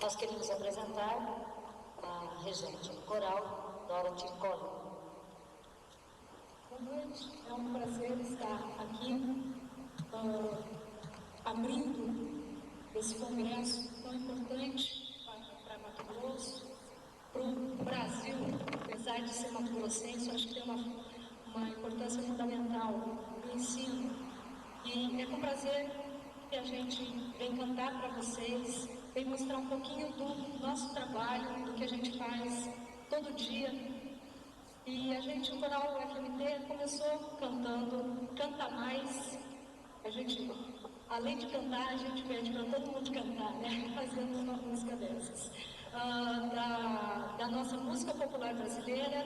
Nós queremos apresentar a regente coral, Dorothy Collin. Boa noite, é um prazer estar aqui abrindo esse congresso tão importante para Mato Grosso, para o Brasil, apesar de ser mato-grossense, acho que tem uma importância fundamental no ensino. E é com prazer que a gente vem cantar para vocês, vem mostrar um pouquinho do nosso trabalho, do que a gente faz todo dia. E a gente, o Coral FMT, começou cantando Canta Mais. A gente, além de cantar, a gente pede para todo mundo cantar, né? Fazendo uma música dessas. Da nossa música popular brasileira,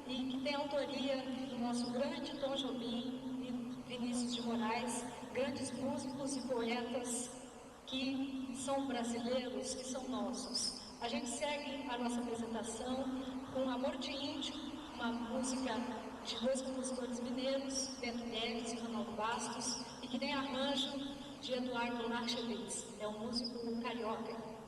e que tem autoria do nosso grande Tom Jobim e Vinícius de Moraes, grandes músicos e poetas que são brasileiros, que são nossos. A gente segue a nossa apresentação com Amor de Índio, uma música de dois compositores mineiros, Beto Neves e Ronaldo Bastos, e que tem arranjo de Eduardo Narchevitz, é um músico carioca.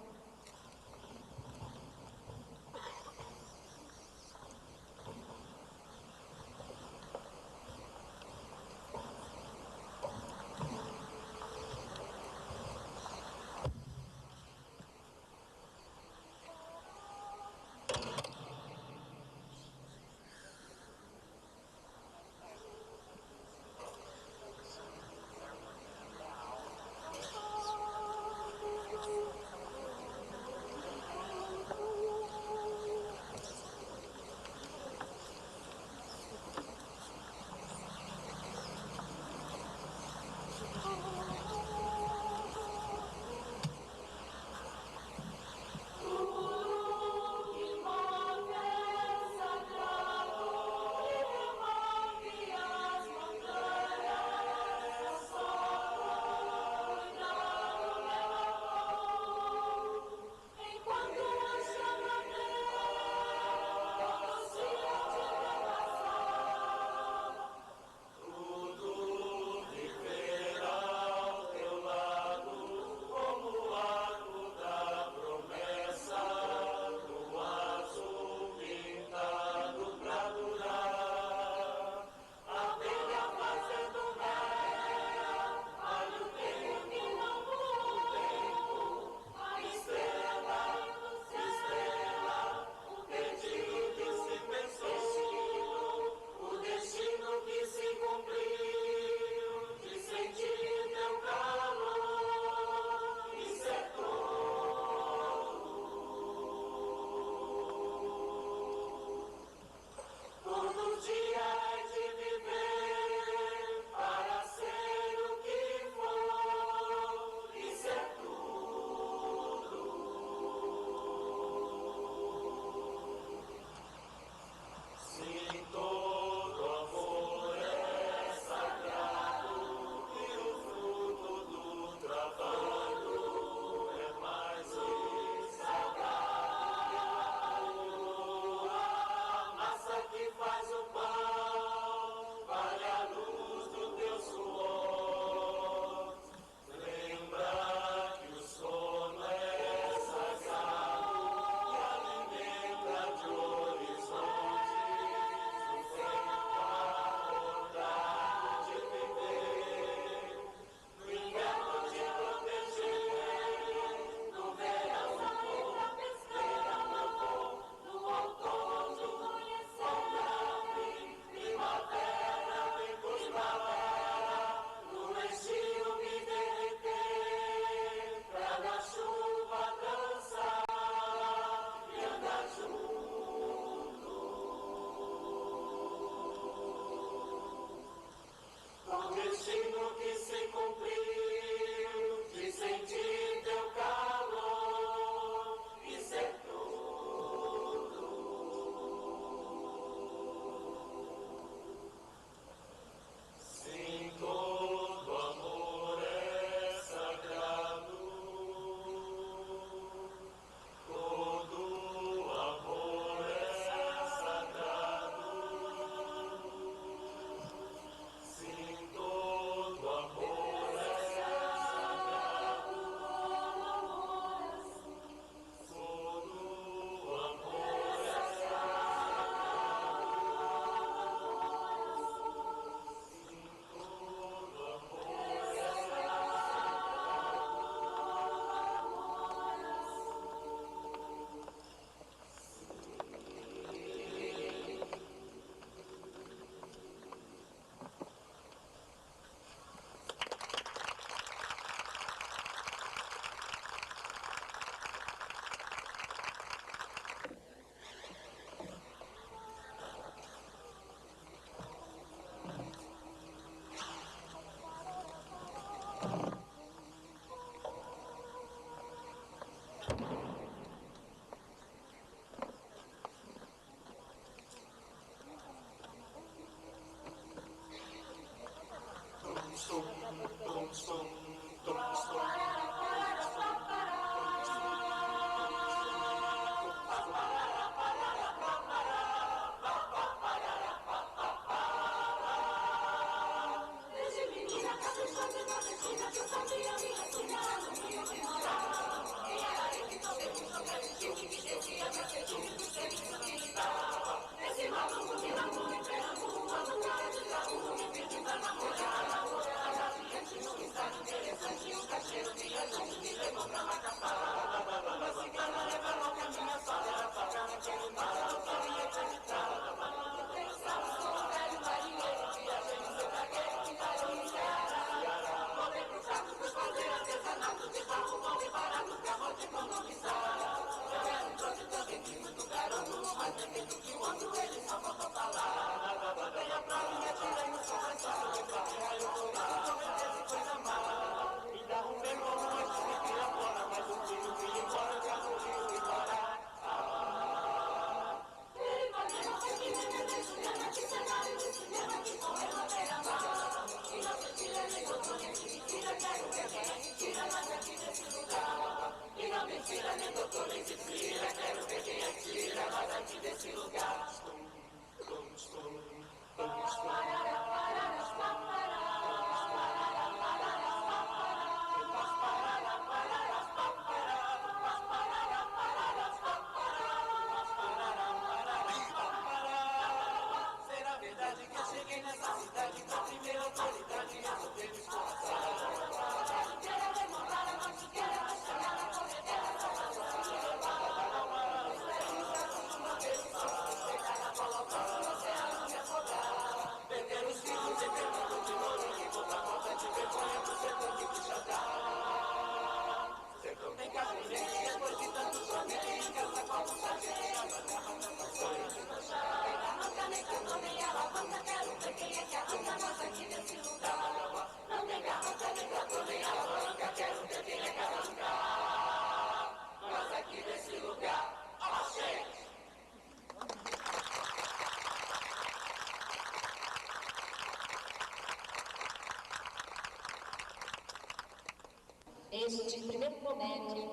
Este primeiro promete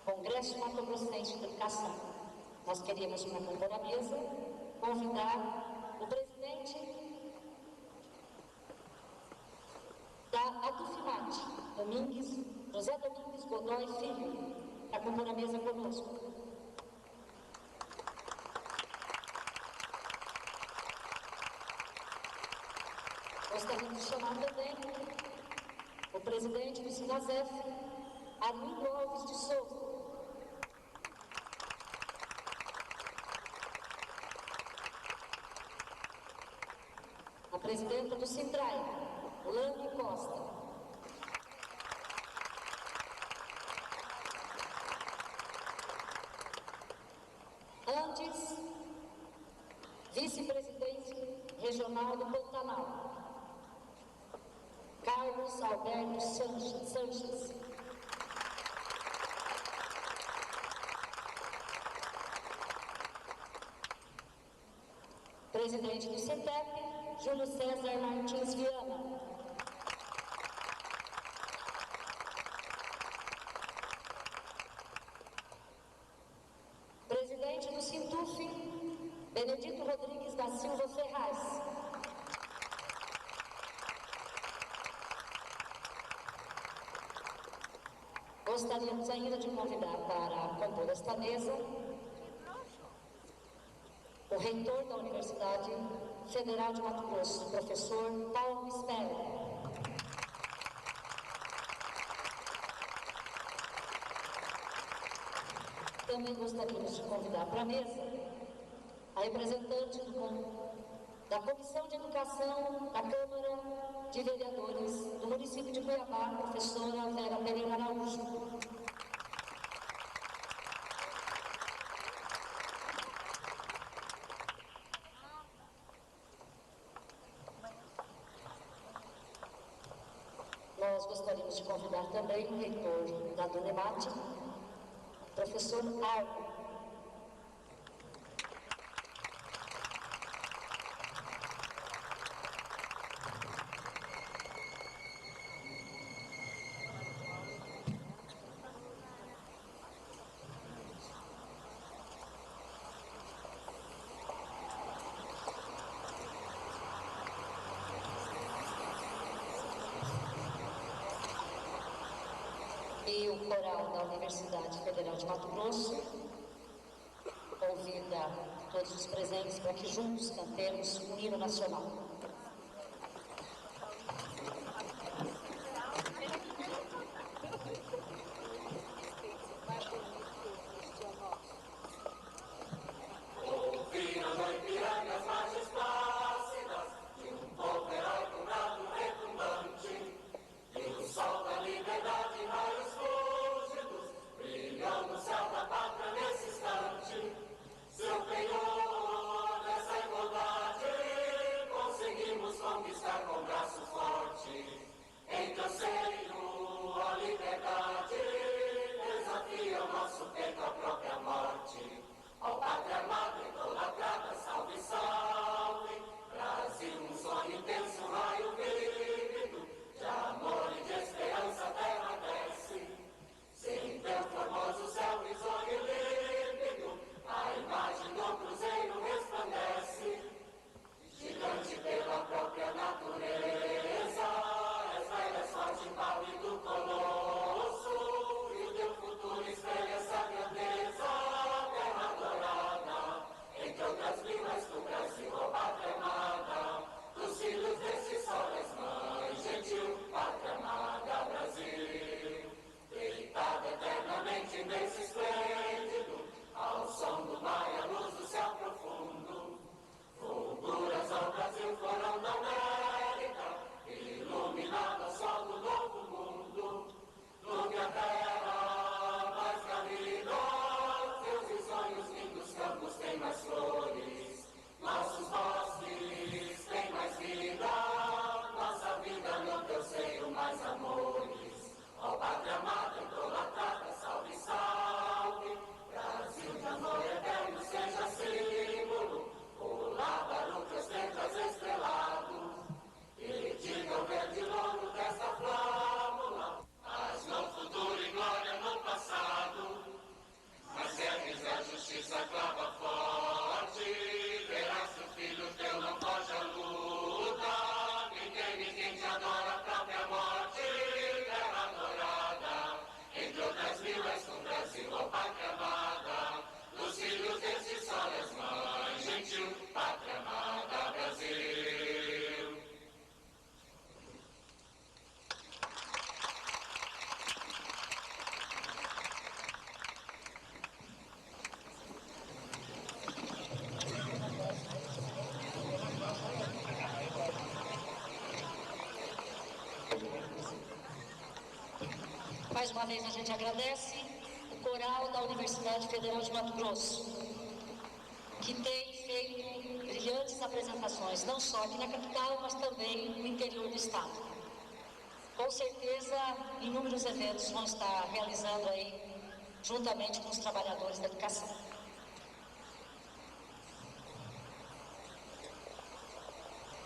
Congresso Mato Grossense de Educação. Nós queríamos, para compor a mesa, convidar o presidente da Adufimate, José Domingues Godoy Filho, para compor a mesa conosco. Gostaríamos de chamar também o presidente do Sinasef, Arlindo Alves de Souza. A presidenta do Sintrai, Lani Costa. Antes, vice-presidente regional do Pantanal, Carlos Alberto Sanches. Presidente do CETEP, Júlio César Martins Viana. Presidente do Sintuf, Benedito Rodrigues da Silva Ferraz. Gostaríamos ainda de convidar para compor esta mesa o reitor da Universidade Federal de Mato Grosso, o professor Paulo Spelli. Também gostaríamos de convidar para a mesa a representante da Comissão de Educação da Câmara de Vereadores do município de Cuiabá, a professora Vera Pereira Araújo. Nós gostaríamos de convidar também o reitor convidado do debate, professor Argo. E o coral da Universidade Federal de Mato Grosso convida todos os presentes para que juntos cantemos o hino nacional. Mais uma vez a gente agradece o coral da Universidade Federal de Mato Grosso, que tem feito brilhantes apresentações, não só aqui na capital, mas também no interior do estado. Com certeza, inúmeros eventos vão estar realizando aí, juntamente com os trabalhadores da educação.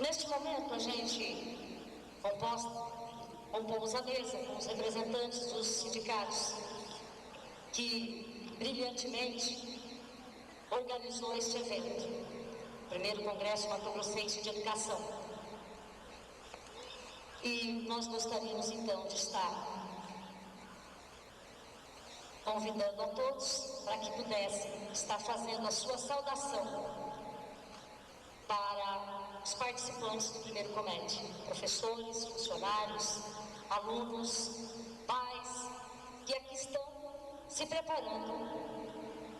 Neste momento, a gente compomos a mesa com os representantes dos sindicatos que brilhantemente organizou este evento, o primeiro Congresso Mato Grossense de Educação. E nós gostaríamos então de estar convidando a todos para que pudessem estar fazendo a sua saudação para os participantes do primeiro COMED, professores, funcionários, alunos, pais, que aqui estão se preparando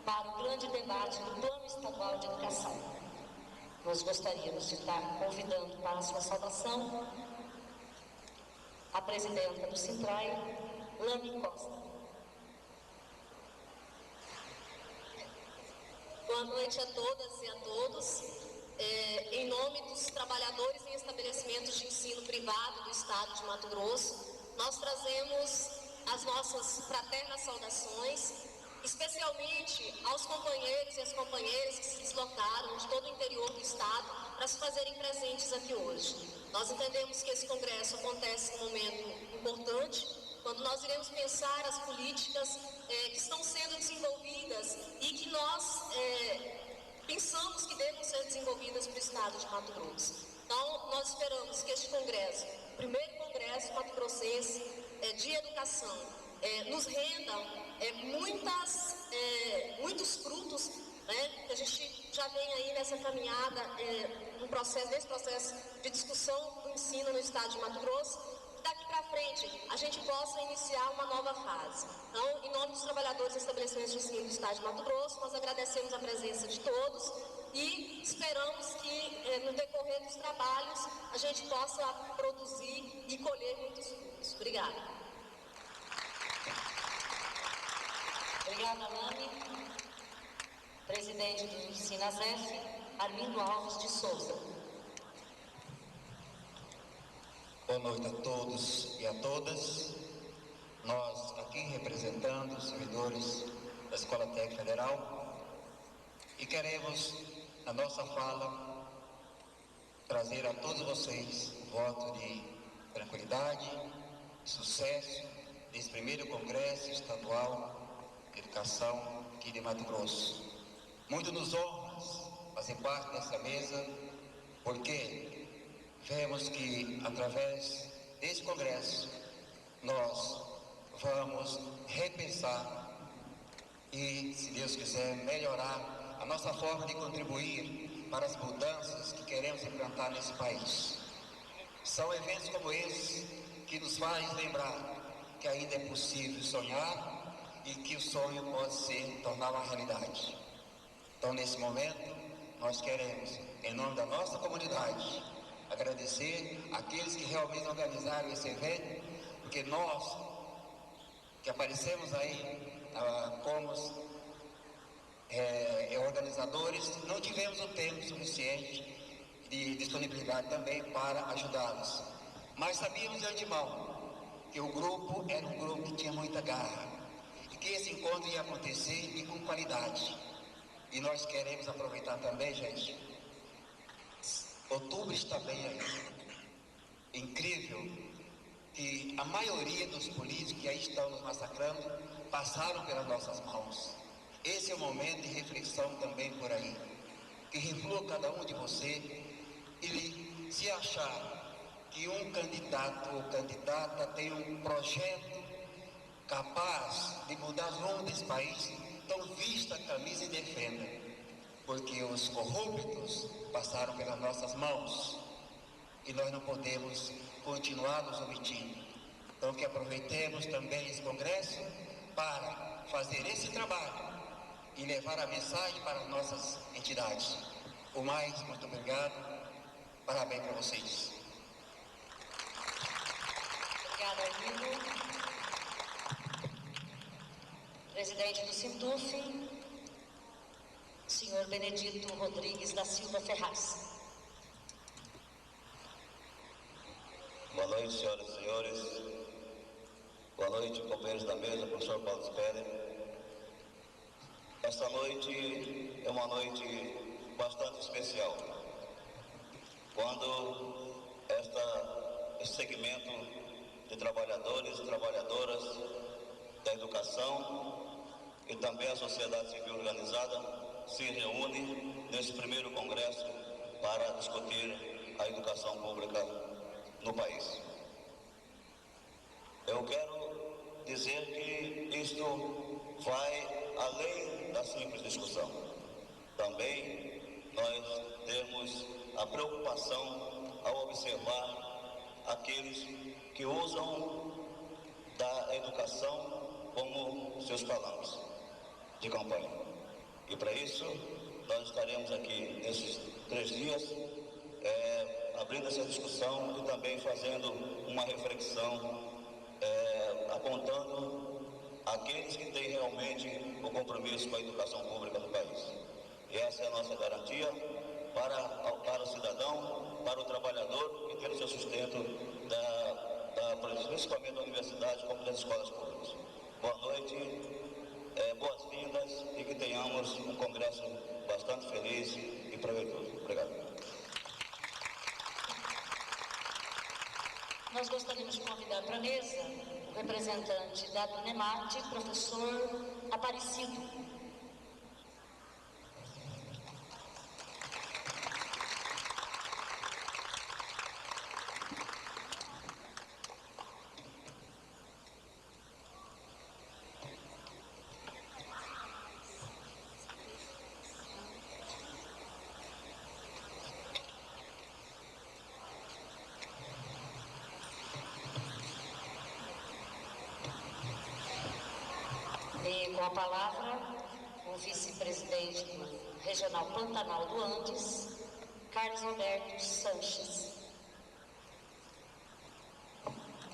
para o grande debate do Plano Estadual de Educação. Nós gostaríamos de estar convidando para a sua saudação a presidenta do Sintrai, Lani Costa. Boa noite a todas e a todos. Em nome dos trabalhadores em estabelecimentos de ensino privado do estado de Mato Grosso, nós trazemos as nossas fraternas saudações, especialmente aos companheiros e às companheiras que se deslocaram de todo o interior do estado para se fazerem presentes aqui hoje. Nós entendemos que esse congresso acontece num momento importante, quando nós iremos pensar as políticas que estão sendo desenvolvidas e que nós pensamos que devem ser desenvolvidas para o estado de Mato Grosso. Então, nós esperamos que este congresso, o primeiro congresso mato-grossense de educação, nos renda muitos frutos, que a gente já vem aí nessa caminhada, nesse processo de discussão do ensino no estado de Mato Grosso, que daqui para frente a gente possa iniciar uma nova fase. Então, em nome dos trabalhadores dos estabelecimentos de ensino do estado de Mato Grosso, nós agradecemos a presença de todos e esperamos que no decorrer dos trabalhos a gente possa produzir e colher muitos frutos. Obrigada. Obrigada, Nani. Presidente do Sinasef, Armindo Alves de Souza. Boa noite a todos e a todas. Nós aqui representando os servidores da Escola Técnica Federal e queremos, na nossa fala, trazer a todos vocês um voto de tranquilidade, sucesso desse primeiro Congresso Estadual de Educação aqui de Mato Grosso. Muito nos honra fazer parte dessa mesa, porque vemos que, através desse Congresso, nós vamos repensar e, se Deus quiser, melhorar a nossa forma de contribuir para as mudanças que queremos implantar nesse país. São eventos como esse que nos faz lembrar que ainda é possível sonhar e que o sonho pode se tornar uma realidade. Então, nesse momento, nós queremos, em nome da nossa comunidade, agradecer àqueles que realmente organizaram esse evento, porque nós, que aparecemos aí como organizadores, não tivemos o tempo suficiente de disponibilidade também para ajudá-los. Mas sabíamos de antemão que o grupo era um grupo que tinha muita garra e que esse encontro ia acontecer e com qualidade. E nós queremos aproveitar também, gente, outubro está bem aí. Incrível que a maioria dos políticos que aí estão nos massacrando passaram pelas nossas mãos. Esse é o momento de reflexão também por aí. Que reflua cada um de você e se achar que um candidato ou candidata tem um projeto capaz de mudar o rumo desse país, então vista a camisa e defenda, porque os corruptos passaram pelas nossas mãos e nós não podemos continuar nos omitindo. Então que aproveitemos também esse congresso para fazer esse trabalho e levar a mensagem para as nossas entidades. O mais, muito obrigado, parabéns para vocês. Obrigada, Armindo. Presidente do Sintuf, senhor Benedito Rodrigues da Silva Ferraz. Boa noite, senhoras e senhores. Boa noite, companheiros da mesa, professor Paulo Speder. Esta noite é uma noite bastante especial, quando esse segmento de trabalhadores e trabalhadoras da educação e também a sociedade civil organizada se reúne nesse primeiro congresso para discutir a educação pública no país. Eu quero dizer que isto vai além da simples discussão. Também nós temos a preocupação ao observar aqueles que usam da educação como seus palanques de campanha. E para isso, nós estaremos aqui nesses 3 dias, abrindo essa discussão e também fazendo uma reflexão, apontando aqueles que têm realmente o compromisso com a educação pública do país. E essa é a nossa garantia para o cidadão, para o trabalhador que tem o seu sustento da trabalhadores, principalmente da universidade, como das escolas públicas. Boa noite, boas-vindas e que tenhamos um congresso bastante feliz e proveitoso. Obrigado. Nós gostaríamos de convidar para a mesa o representante da Dunemate, professor Aparecido. E com a palavra, o vice-presidente do Regional Pantanal do Andes, Carlos Alberto Sanches.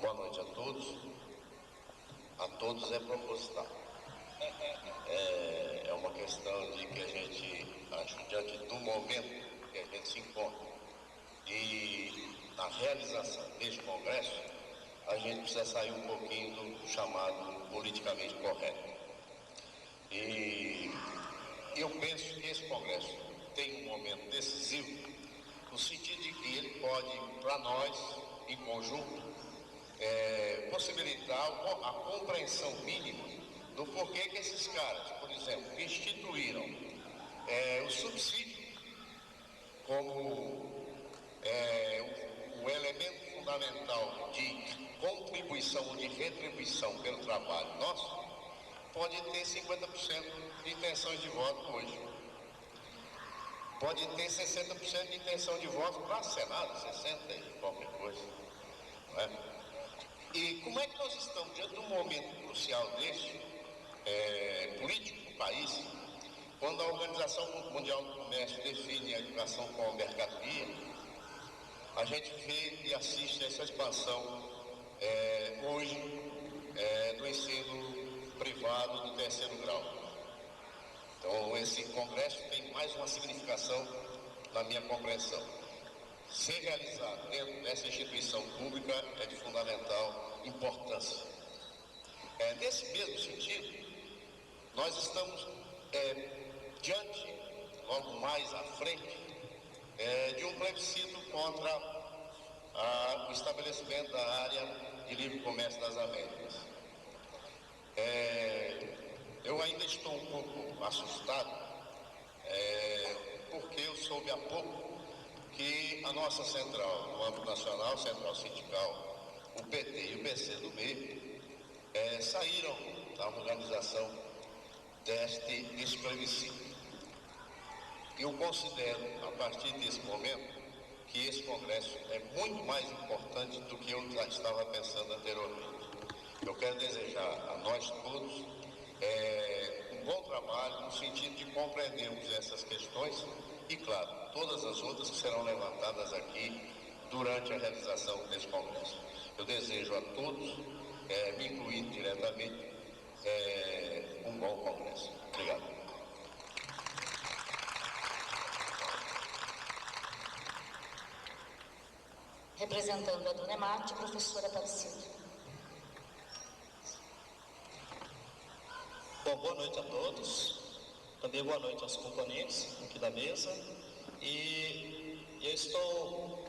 Boa noite a todos. A todos é proposital. É uma questão de que a gente, acho, diante do momento que a gente se encontra e na realização deste congresso, a gente precisa sair um pouquinho do chamado politicamente correto. E eu penso que esse congresso tem um momento decisivo, no sentido de que ele pode, para nós, em conjunto, possibilitar a compreensão mínima do porquê que esses caras, por exemplo, instituíram o subsídio como o elemento fundamental de contribuição ou de retribuição pelo trabalho nosso, pode ter 50% de intenções de voto hoje. Pode ter 60% de intenção de voto para Senado, 60% e qualquer coisa. Não é? E como é que nós estamos diante de um momento crucial deste, político do país, quando a Organização Mundial do Comércio define a educação como mercadoria, a gente vê e assiste a essa expansão hoje do ensino privado do terceiro grau. Então, esse congresso tem mais uma significação na minha compreensão. Ser realizado dentro dessa instituição pública é de fundamental importância. Nesse mesmo sentido, nós estamos diante, logo mais à frente, de um plebiscito contra o estabelecimento da área de livre comércio das Américas. Eu ainda estou um pouco assustado, porque eu soube há pouco que a nossa central, no âmbito nacional, central sindical, o PT e o PCdoB, saíram da organização desse plebiscito. Eu considero, a partir desse momento, que esse congresso é muito mais importante do que eu já estava pensando anteriormente. Eu quero desejar a nós todos um bom trabalho no sentido de compreendermos essas questões e, claro, todas as outras que serão levantadas aqui durante a realização desse congresso. Eu desejo a todos, me incluindo diretamente, um bom congresso. Obrigado. Representando a Dunemate, professora Aparecido. Bom, boa noite a todos, também boa noite aos componentes aqui da mesa, e eu estou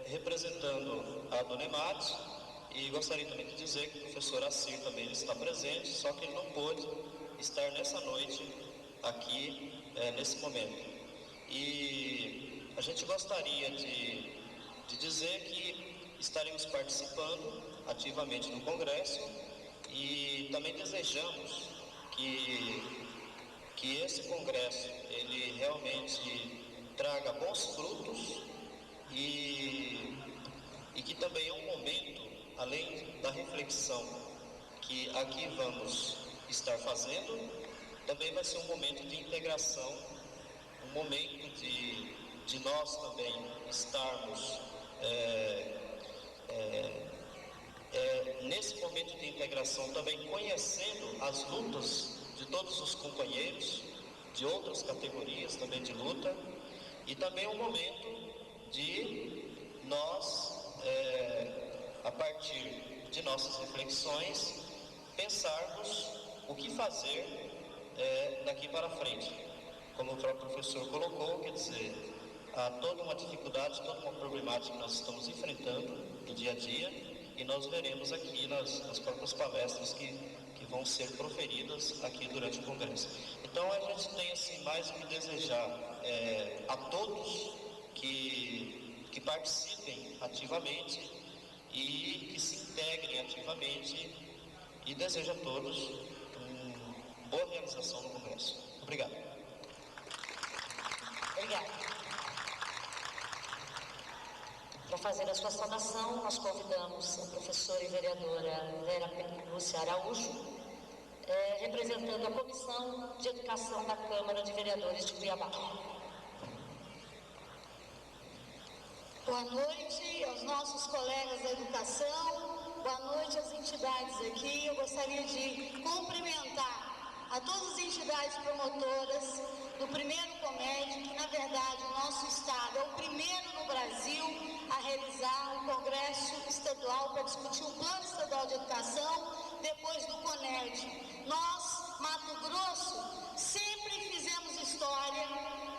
representando a Dunemate e gostaria também de dizer que o professor Assir também está presente, só que ele não pôde estar nessa noite aqui, nesse momento. E a gente gostaria de dizer que estaremos participando ativamente do Congresso e também desejamos que esse Congresso ele realmente traga bons frutos e que também é um momento, além da reflexão que aqui vamos estar fazendo, também vai ser um momento de integração, um momento de nós também estarmos nesse momento de integração também conhecendo as lutas de todos os companheiros de outras categorias também de luta, e também um momento de nós a partir de nossas reflexões, pensarmos o que fazer daqui para frente. Como o próprio professor colocou, quer dizer, há toda uma dificuldade, toda uma problemática que nós estamos enfrentando no dia a dia, e nós veremos aqui nas próprias palestras que vão ser proferidas aqui durante o Congresso. Então a gente tem assim mais o que desejar a todos que participem ativamente e que se integrem ativamente, e desejo a todos uma boa realização no Congresso. Obrigado. Obrigada. Para fazer a sua saudação, nós convidamos a professora e vereadora Vera Lúcia Araújo, representando a Comissão de Educação da Câmara de Vereadores de Cuiabá. Boa noite aos nossos colegas da educação, boa noite às entidades aqui. Eu gostaria de cumprimentar a todas as entidades promotoras do primeiro COMED, que na verdade o nosso estado é o primeiro no Brasil a realizar um congresso estadual para discutir o Plano Estadual de Educação depois do CONED. Nós, Mato Grosso, sempre fizemos história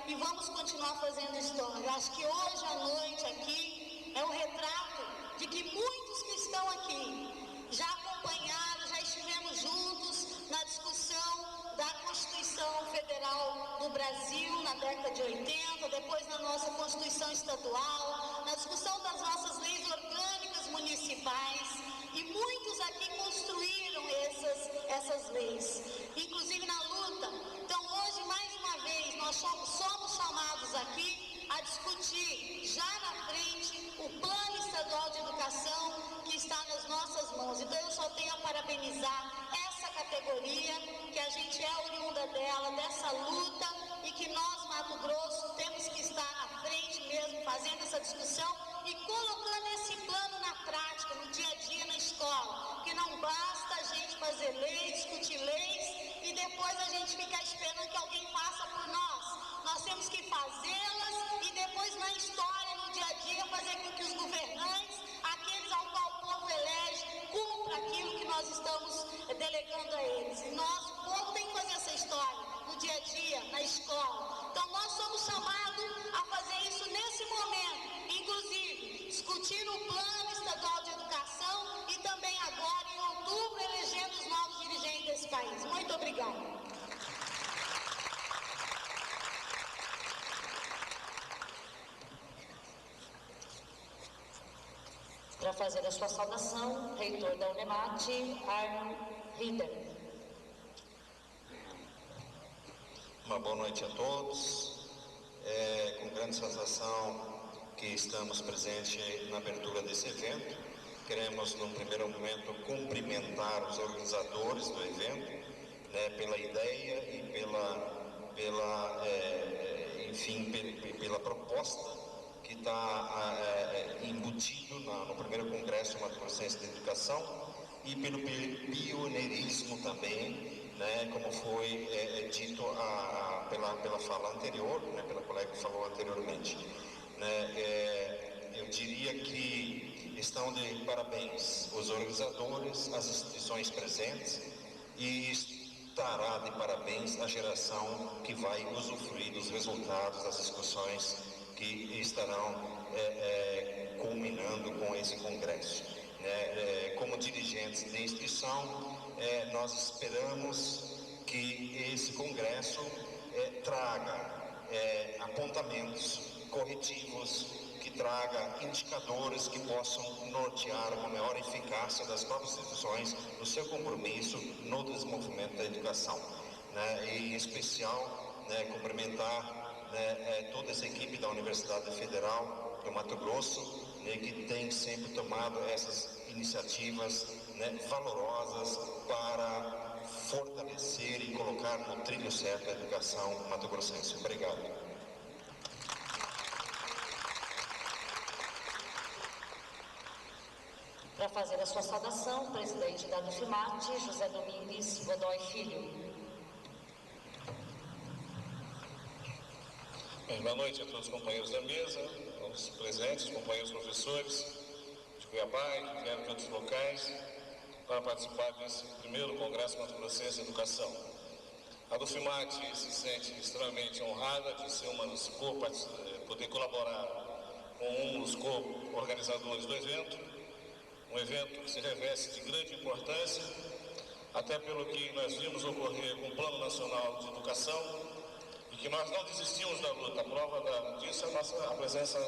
e vamos continuar fazendo história. Acho que hoje à noite aqui é um retrato de que muitos que estão aqui já acompanharam, já estivemos juntos na discussão da Constituição Federal do Brasil na década de 80, depois na nossa Constituição Estadual, na discussão das nossas leis orgânicas municipais, e muitos aqui construíram essas leis, inclusive na luta. Então hoje, mais uma vez, nós somos chamados aqui a discutir já na frente o Plano Estadual de Educação que está nas nossas mãos. Então eu só tenho a parabenizar essa categoria, que a gente é oriunda dela, dessa luta, e que nós, Mato Grosso, temos que estar na frente mesmo, fazendo essa discussão e colocando esse plano na prática, no dia a dia, na escola. Porque não basta a gente fazer leis, discutir leis, e depois a gente ficar esperando que alguém faça por nós. Nós temos que fazê-las e depois na história, no dia a dia, fazer com que os governantes, aqueles ao qual o povo elege, cumpram aquilo que nós estamos delegando a eles. E nós, o povo, tem que fazer essa história no dia a dia, na escola. Então nós somos chamados a fazer isso nesse momento, inclusive discutindo o Plano Estadual de Educação e também agora, em outubro, elegendo os novos dirigentes desse país. Muito obrigada. Para fazer a sua saudação, reitor da Unemate, Arno Rieder. Uma boa noite a todos. Com grande satisfação que estamos presentes na abertura desse evento. Queremos, num primeiro momento, cumprimentar os organizadores do evento, pela ideia e pela proposta que está embutido no primeiro Congresso Mato Grossense de Educação, e pelo pioneirismo também, como foi dito pela fala anterior, pela colega que falou anteriormente. Eu diria que estão de parabéns os organizadores, as instituições presentes, e estará de parabéns a geração que vai usufruir dos resultados das discussões que estarão culminando com esse congresso. Como dirigentes de instituição, nós esperamos que esse congresso traga apontamentos corretivos, que traga indicadores que possam nortear uma maior eficácia das próprias instituições no seu compromisso no desenvolvimento da educação. E, em especial, cumprimentar toda essa equipe da Universidade Federal do Mato Grosso, que tem sempre tomado essas iniciativas valorosas para fortalecer e colocar no trilho certo a educação mato-grossense. Obrigado. Para fazer a sua saudação, o presidente da Dufimate, José Domingues Godoy Filho. Boa noite a todos os companheiros da mesa, aos presentes, companheiros professores, de Cuiabá e que vieram de outros locais para participar desse primeiro Congresso Mato Grossense de Educação. A Dufimate se sente extremamente honrada de ser poder colaborar com um dos co-organizadores do evento, um evento que se reveste de grande importância, até pelo que nós vimos ocorrer com o Plano Nacional de Educação, e que nós não desistimos da luta. A prova disso é a presença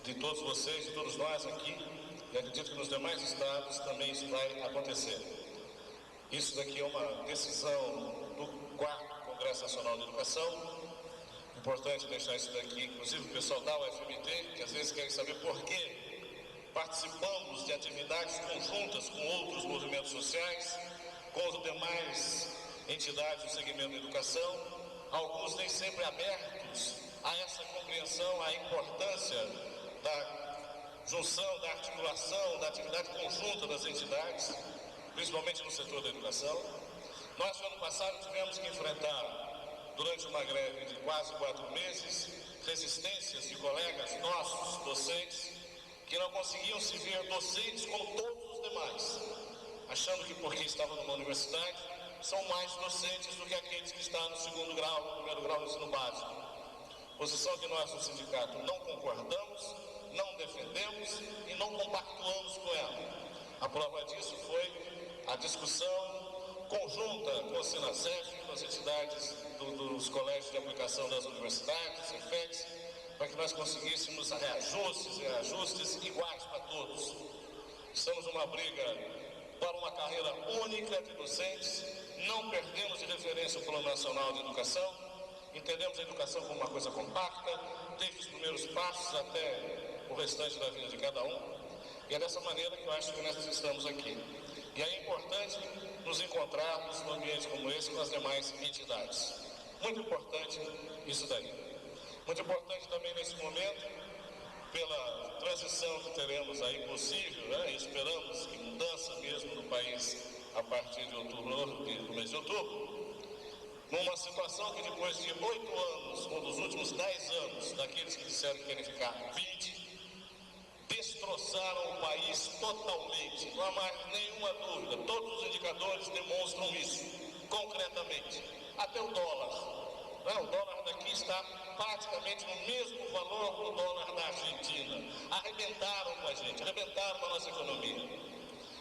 de todos vocês, de todos nós aqui, e acredito que nos demais estados também isso vai acontecer. Isso daqui é uma decisão do 4º Congresso Nacional de Educação. Importante deixar isso daqui, inclusive o pessoal da UFMT, que às vezes querem saber por que participamos de atividades conjuntas com outros movimentos sociais, com as demais entidades do segmento da educação, alguns nem sempre abertos a essa compreensão, à importância da junção, da articulação, da atividade conjunta das entidades, principalmente no setor da educação. Nós, no ano passado, tivemos que enfrentar, durante uma greve de quase 4 meses, resistências de colegas nossos, docentes, que não conseguiam se ver docentes como todos os demais, achando que porque estavam numa universidade, são mais docentes do que aqueles que estão no 2º grau, no 1º grau do ensino básico. Posição que nós, no sindicato, não concordamos, não defendemos e não compactuamos com ela. A prova disso foi a discussão conjunta com o Sinacef, com as entidades dos colégios de aplicação das universidades, CEFEX, para que nós conseguíssemos reajustes e ajustes iguais para todos. Estamos numa briga para uma carreira única de docentes, não perdemos de referência o Plano Nacional de Educação, entendemos a educação como uma coisa compacta, desde os primeiros passos até o restante da vida de cada um, e é dessa maneira que eu acho que nós estamos aqui. E é importante nos encontrarmos num ambiente como esse com as demais entidades. Muito importante isso daí. Muito importante também nesse momento, pela transição que teremos aí possível, né? E esperamos que mudança mesmo no país a partir de outubro, do mês de outubro, numa situação que depois de 8 anos, ou dos últimos 10 anos, daqueles que disseram que querem ficar 20, destroçaram o país totalmente, não há mais nenhuma dúvida, todos os indicadores demonstram isso, concretamente, até o dólar. O dólar daqui está praticamente no mesmo valor do dólar da Argentina. Arrebentaram com a gente, arrebentaram com a nossa economia.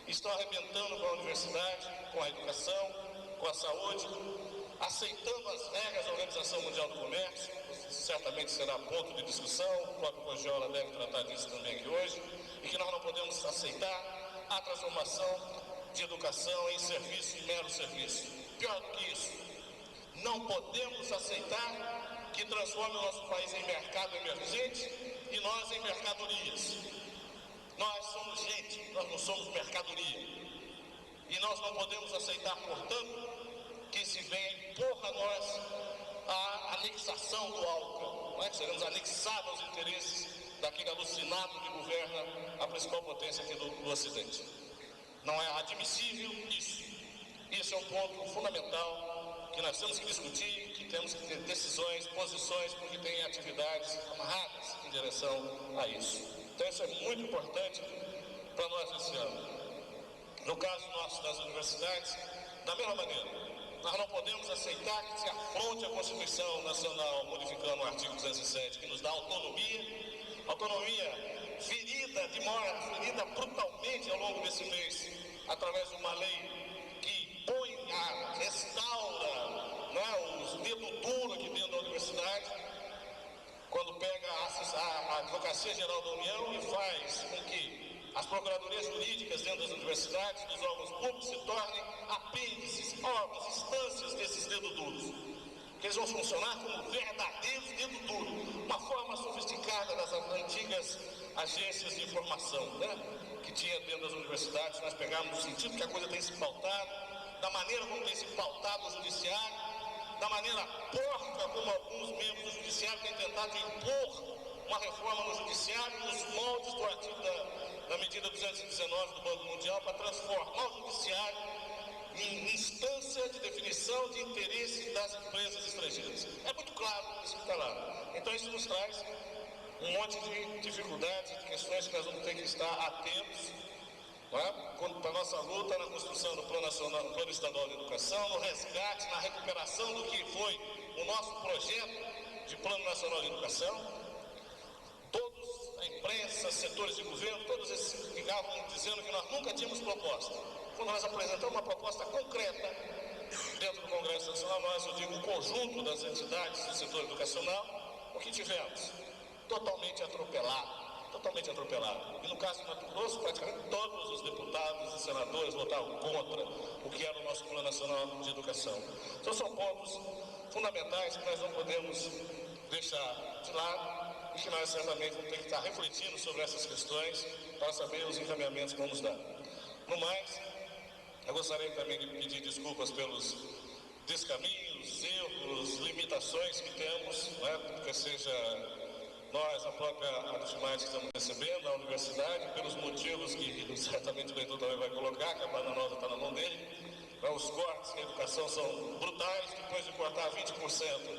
Estão arrebentando com a universidade, com a educação, com a saúde, aceitando as regras da Organização Mundial do Comércio, certamente será ponto de discussão, o próprio Cogiola deve tratar disso também aqui hoje, e que nós não podemos aceitar a transformação de educação em serviço, em mero serviço. Pior do que isso, não podemos aceitar que transforme o nosso país em mercado emergente e nós em mercadorias. Nós somos gente, nós não somos mercadoria. E nós não podemos aceitar, portanto, que se venha impor a nós a anexação do álcool. Não é? Seremos anexados aos interesses daquele alucinado que governa a principal potência aqui do Ocidente. Não é admissível isso. Isso é um ponto fundamental que nós temos que discutir, que temos que ter decisões, posições, porque tem atividades amarradas em direção a isso. Então isso é muito importante para nós esse ano. No caso nosso das universidades, da mesma maneira, nós não podemos aceitar que se afronte a Constituição Nacional, modificando o artigo 207, que nos dá autonomia ferida brutalmente ao longo desse mês, através de uma lei que restaura, né, os dedos duros aqui dentro da universidade, quando pega a Advocacia Geral da União e faz com que as procuradorias jurídicas dentro das universidades, dos órgãos públicos, se tornem apêndices, órgãos, instâncias desses dedos duros. Que eles vão funcionar como verdadeiros dedos duros, uma forma sofisticada das antigas agências de informação, né? Que tinha dentro das universidades. Nós pegamos no sentido que a coisa tem se pautado, da maneira como tem se pautado o judiciário, da maneira porca como alguns membros do judiciário têm tentado impor uma reforma no judiciário nos moldes do artigo da medida 219 do Banco Mundial para transformar o judiciário em instância de definição de interesse das empresas estrangeiras. É muito claro isso que está lá. Então isso nos traz um monte de dificuldades e de questões que nós vamos ter que estar atentos, para a nossa luta na construção do Plano Nacional, do Plano Estadual de Educação, no resgate, na recuperação do que foi o nosso projeto de Plano Nacional de Educação. Todos, a imprensa, setores de governo, todos esses ficavam dizendo que nós nunca tínhamos proposta. Quando nós apresentamos uma proposta concreta dentro do Congresso Nacional, eu digo o conjunto das entidades do setor educacional, o que tivemos? Totalmente atropelado. E no caso do Mato Grosso, praticamente todos os deputados e senadores votaram contra o que era o nosso Plano Nacional de Educação. Então são pontos fundamentais que nós não podemos deixar de lado e que nós certamente vamos ter que estar refletindo sobre essas questões para saber os encaminhamentos que vamos dar. No mais, eu gostaria também de pedir desculpas pelos descaminhos, erros, limitações que temos, porque seja nós, a própria Adufimate, que estamos recebendo, a universidade, pelos motivos que certamente o reitor também vai colocar, que a bananosa está na mão dele. Os cortes na educação são brutais, depois de cortar 20%,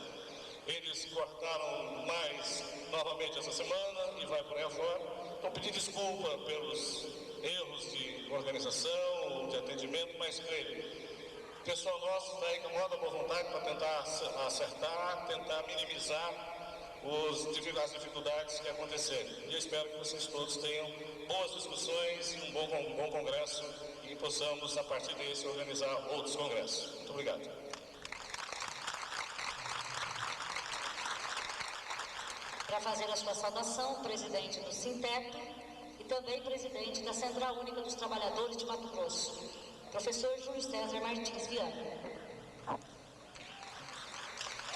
eles cortaram mais novamente essa semana e vai por aí afora. Então, pedir desculpa pelos erros de organização, de atendimento, mas creio, o pessoal nosso está aí com a maior boa vontade para tentar acertar, tentar minimizar as dificuldades que acontecerem. E eu espero que vocês todos tenham boas discussões e um bom congresso e que possamos, a partir desse, organizar outros congressos. Muito obrigado. Para fazer a sua saudação, o presidente do Sintep e também presidente da Central Única dos Trabalhadores de Mato Grosso, professor Júlio César Martins Viana.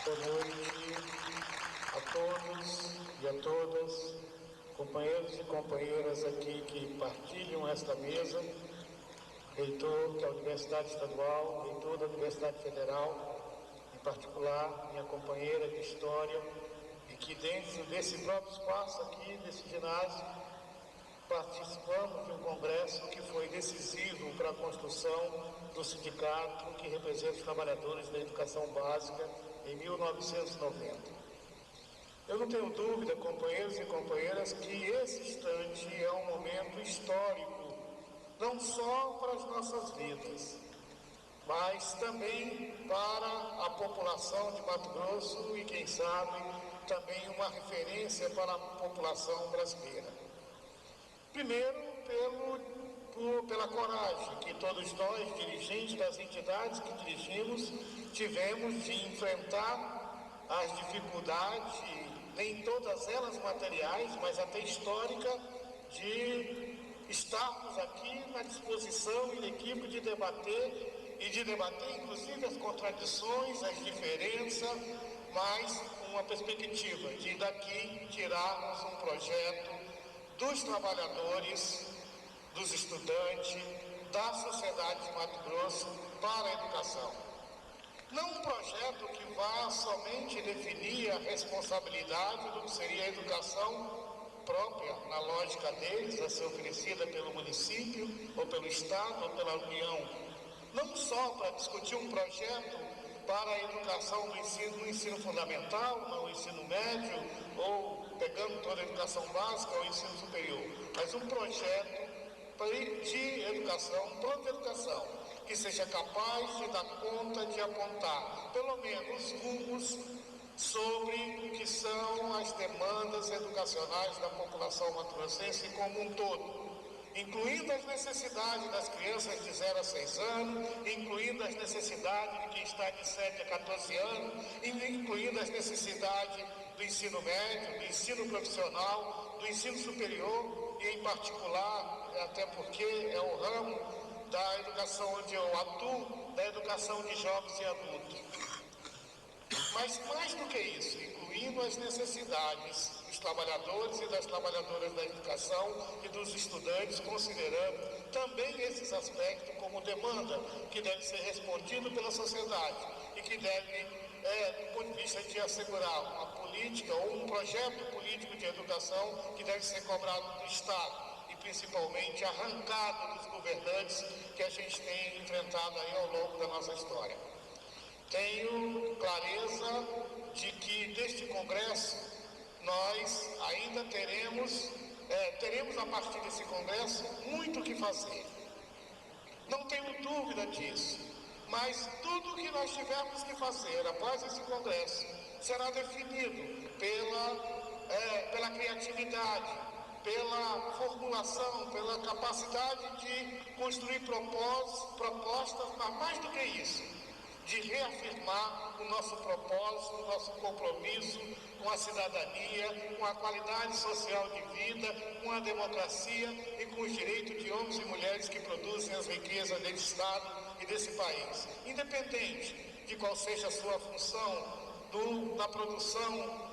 Boa noite a todos e a todas, companheiros e companheiras aqui que partilham esta mesa, reitor da Universidade Estadual, reitor da Universidade Federal, em particular minha companheira de História, e que dentro desse próprio espaço aqui, desse ginásio, participamos de um congresso que foi decisivo para a construção do sindicato que representa os trabalhadores da educação básica em 1990. Eu não tenho dúvida, companheiros e companheiras, que esse instante é um momento histórico, não só para as nossas vidas, mas também para a população de Mato Grosso e, quem sabe, também uma referência para a população brasileira. Primeiro, pela coragem que todos nós, dirigentes das entidades que dirigimos, tivemos de enfrentar as dificuldades, nem todas elas materiais, mas até histórica, de estarmos aqui na disposição e na equipe de debater inclusive as contradições, as diferenças, mas uma perspectiva de daqui tirarmos um projeto dos trabalhadores, dos estudantes, da sociedade de Mato Grosso para a educação. Não um projeto que vá somente definir a responsabilidade do que seria a educação própria, na lógica deles, a ser oferecida pelo município, ou pelo Estado, ou pela União. Não só para discutir um projeto para a educação no ensino fundamental, no ensino médio, ou pegando toda a educação básica ou ensino superior, mas um projeto de educação, um plano de educação, que seja capaz de dar conta de apontar, pelo menos, rumos sobre o que são as demandas educacionais da população mato-grossense como um todo, incluindo as necessidades das crianças de 0 a 6 anos, incluindo as necessidades de quem está de 7 a 14 anos, incluindo as necessidades do ensino médio, do ensino profissional, do ensino superior e, em particular, até porque é o ramo da educação onde eu atuo, da educação de jovens e adultos. Mas mais do que isso, incluindo as necessidades dos trabalhadores e das trabalhadoras da educação e dos estudantes, considerando também esses aspectos como demanda que deve ser respondido pela sociedade e que deve, do ponto de vista de assegurar uma política ou um projeto político de educação que deve ser cobrado do Estado e principalmente arrancado dos governantes que a gente tem enfrentado aí ao longo da nossa história. Tenho clareza de que deste congresso nós ainda teremos a partir desse congresso muito o que fazer. Não tenho dúvida disso, mas tudo o que nós tivermos que fazer após esse congresso será definido pela criatividade, pela formulação, pela capacidade de construir propostas, mas mais do que isso, de reafirmar o nosso propósito, o nosso compromisso com a cidadania, com a qualidade social de vida, com a democracia e com os direitos de homens e mulheres que produzem as riquezas desse Estado e desse país. Independente de qual seja a sua função na produção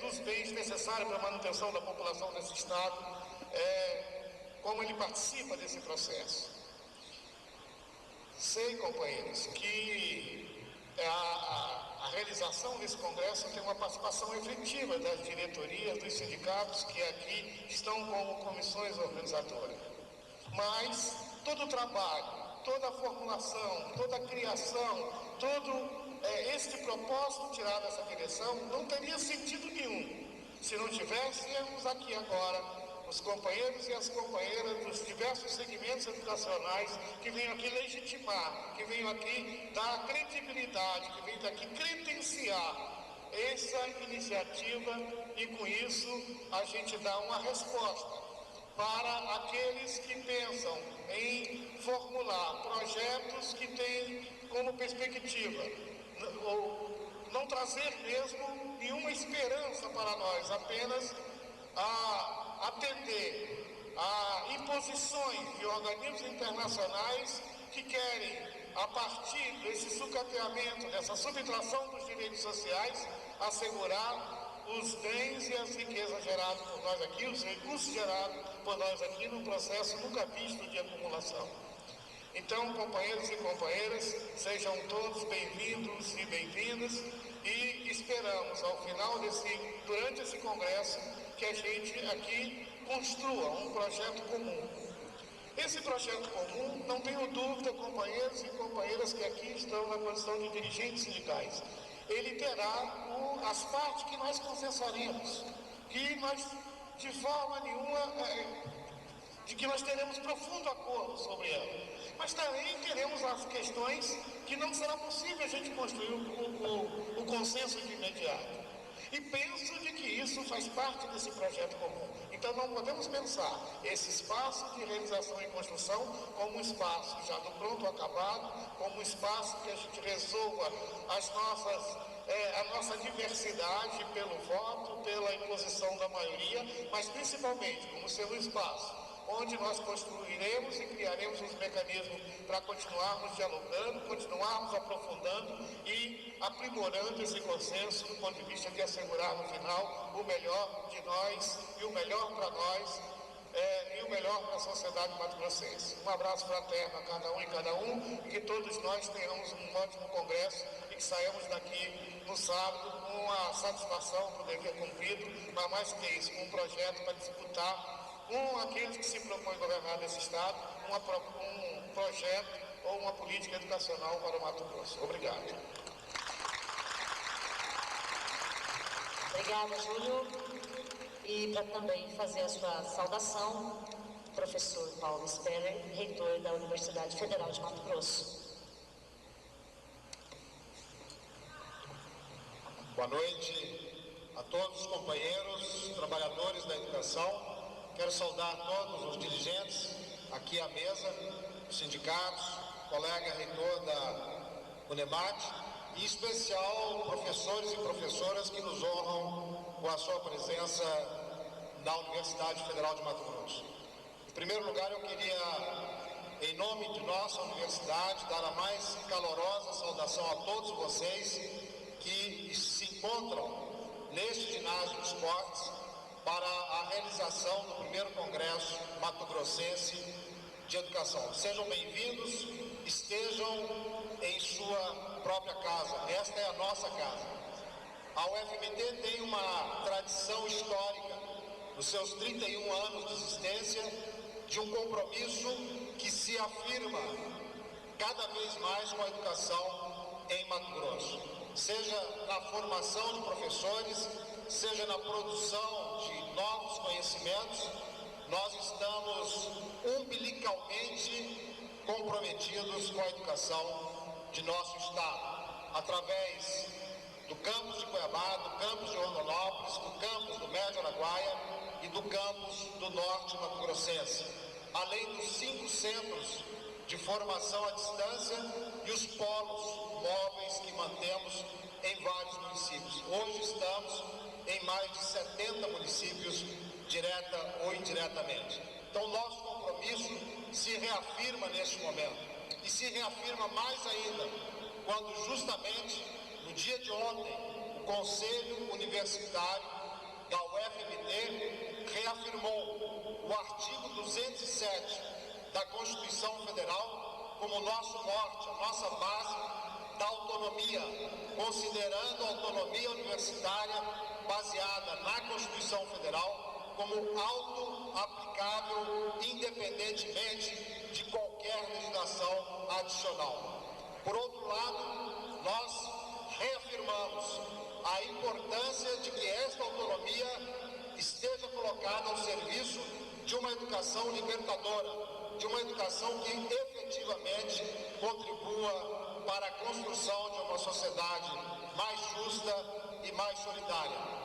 dos bens necessários para a manutenção da população desse Estado, como ele participa desse processo. Sei, companheiros, que a realização desse congresso tem uma participação efetiva das diretorias dos sindicatos que aqui estão como comissões organizadoras. Mas todo o trabalho, toda a formulação, toda a criação, todo este propósito tirado dessa direção não teria sentido nenhum se não tivéssemos aqui agora os companheiros e as companheiras dos diversos segmentos educacionais que venham aqui legitimar, que venham aqui dar credibilidade, que venham aqui credenciar essa iniciativa e com isso a gente dá uma resposta para aqueles que pensam em formular projetos que têm como perspectiva não trazer mesmo nenhuma esperança para nós, apenas atender a imposições de organismos internacionais que querem, a partir desse sucateamento, dessa subtração dos direitos sociais, assegurar os bens e as riquezas geradas por nós aqui, os recursos gerados por nós aqui num processo nunca visto de acumulação. Então, companheiros e companheiras, sejam todos bem-vindos e bem-vindas e esperamos, ao final durante esse congresso, que a gente aqui construa um projeto comum. Esse projeto comum, não tenho dúvida, companheiros e companheiras que aqui estão na condição de dirigentes sindicais, ele terá as partes que nós consensuaremos, que nós, de forma nenhuma, de que nós teremos profundo acordo sobre ela. Mas também teremos as questões que não será possível a gente construir o consenso de imediato. E penso de que isso faz parte desse projeto comum. Então não podemos pensar esse espaço de realização e construção como um espaço já do pronto acabado, como um espaço que a gente resolva a nossa diversidade pelo voto, pela imposição da maioria, mas principalmente como ser um espaço onde nós construiremos e criaremos os mecanismos para continuarmos dialogando, continuarmos aprofundando e aprimorando esse consenso do ponto de vista de assegurar no final o melhor de nós e o melhor para nós e o melhor para a sociedade mato-grossense. Um abraço fraterno a cada um e cada um e que todos nós tenhamos um ótimo congresso e que saímos daqui no sábado com a satisfação por dever cumprido, mas mais que isso, com um projeto para disputar com aqueles que se propõem governar nesse Estado, um projeto ou uma política educacional para o Mato Grosso. Obrigado. Obrigada, Júlio. E para também fazer a sua saudação, o professor Paulo Speller, reitor da Universidade Federal de Mato Grosso. Boa noite a todos os companheiros, trabalhadores da educação. Quero saudar todos os dirigentes aqui à mesa, os sindicatos, colega reitor da UNEMAT, e em especial professores e professoras que nos honram com a sua presença na Universidade Federal de Mato Grosso. Em primeiro lugar, eu queria, em nome de nossa universidade, dar a mais calorosa saudação a todos vocês que se encontram neste ginásio de esportes para a realização do primeiro Congresso Mato Grossense de Educação. Sejam bem-vindos, estejam em sua própria casa. Esta é a nossa casa. A UFMT tem uma tradição histórica, nos seus 31 anos de existência, de um compromisso que se afirma cada vez mais com a educação em Mato Grosso. Seja na formação de professores, seja na produção de novos conhecimentos, nós estamos umbilicalmente comprometidos com a educação de nosso Estado, através do campus de Cuiabá, do campus de Rondonópolis, do campus do Médio Araguaia e do campus do Norte Mato-Grossense, além dos 5 centros de formação à distância e os polos móveis que mantemos em vários municípios. Hoje estamos em mais de 70 municípios, direta ou indiretamente. Então, nosso compromisso se reafirma neste momento e se reafirma mais ainda quando justamente no dia de ontem o Conselho Universitário da UFMT reafirmou o artigo 207 da Constituição Federal como nosso norte, a nossa base da autonomia, considerando a autonomia universitária baseada na Constituição Federal como auto-aplicável independentemente de qualquer legislação adicional. Por outro lado, nós reafirmamos a importância de que esta autonomia esteja colocada ao serviço de uma educação libertadora, de uma educação que efetivamente contribua para a construção de uma sociedade mais justa e mais solidária.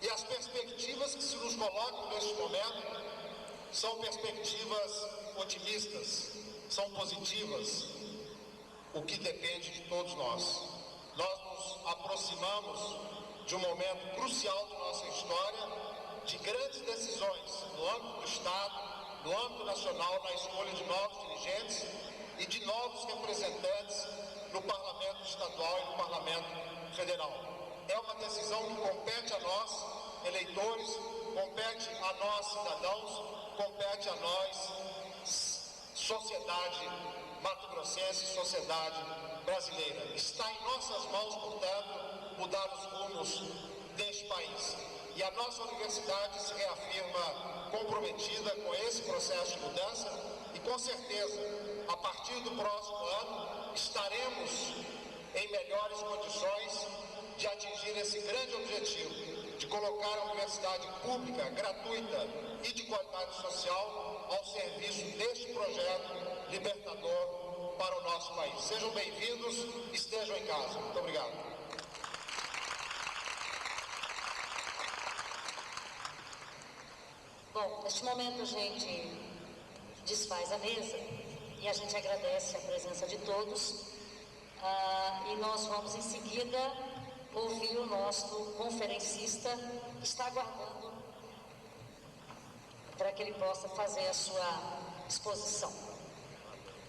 E as perspectivas que se nos colocam neste momento são perspectivas otimistas, são positivas, o que depende de todos nós. Nós nos aproximamos de um momento crucial de nossa história, de grandes decisões no âmbito do Estado, no âmbito nacional, na escolha de novos dirigentes e de novos representantes no Parlamento Estadual e no Parlamento Federal. É uma decisão que compete a nós, eleitores, compete a nós, cidadãos, compete a nós, sociedade mato-grossense, sociedade brasileira. Está em nossas mãos, portanto, mudar os rumos deste país. E a nossa universidade se reafirma comprometida com esse processo de mudança e, com certeza, a partir do próximo ano, estaremos em melhores condições de atingir esse grande objetivo, de colocar a universidade pública, gratuita e de qualidade social ao serviço deste projeto libertador para o nosso país. Sejam bem-vindos, estejam em casa. Muito obrigado. Bom, neste momento a gente desfaz a mesa e a gente agradece a presença de todos e nós vamos em seguida ouvir o nosso conferencista que está aguardando para que ele possa fazer a sua exposição.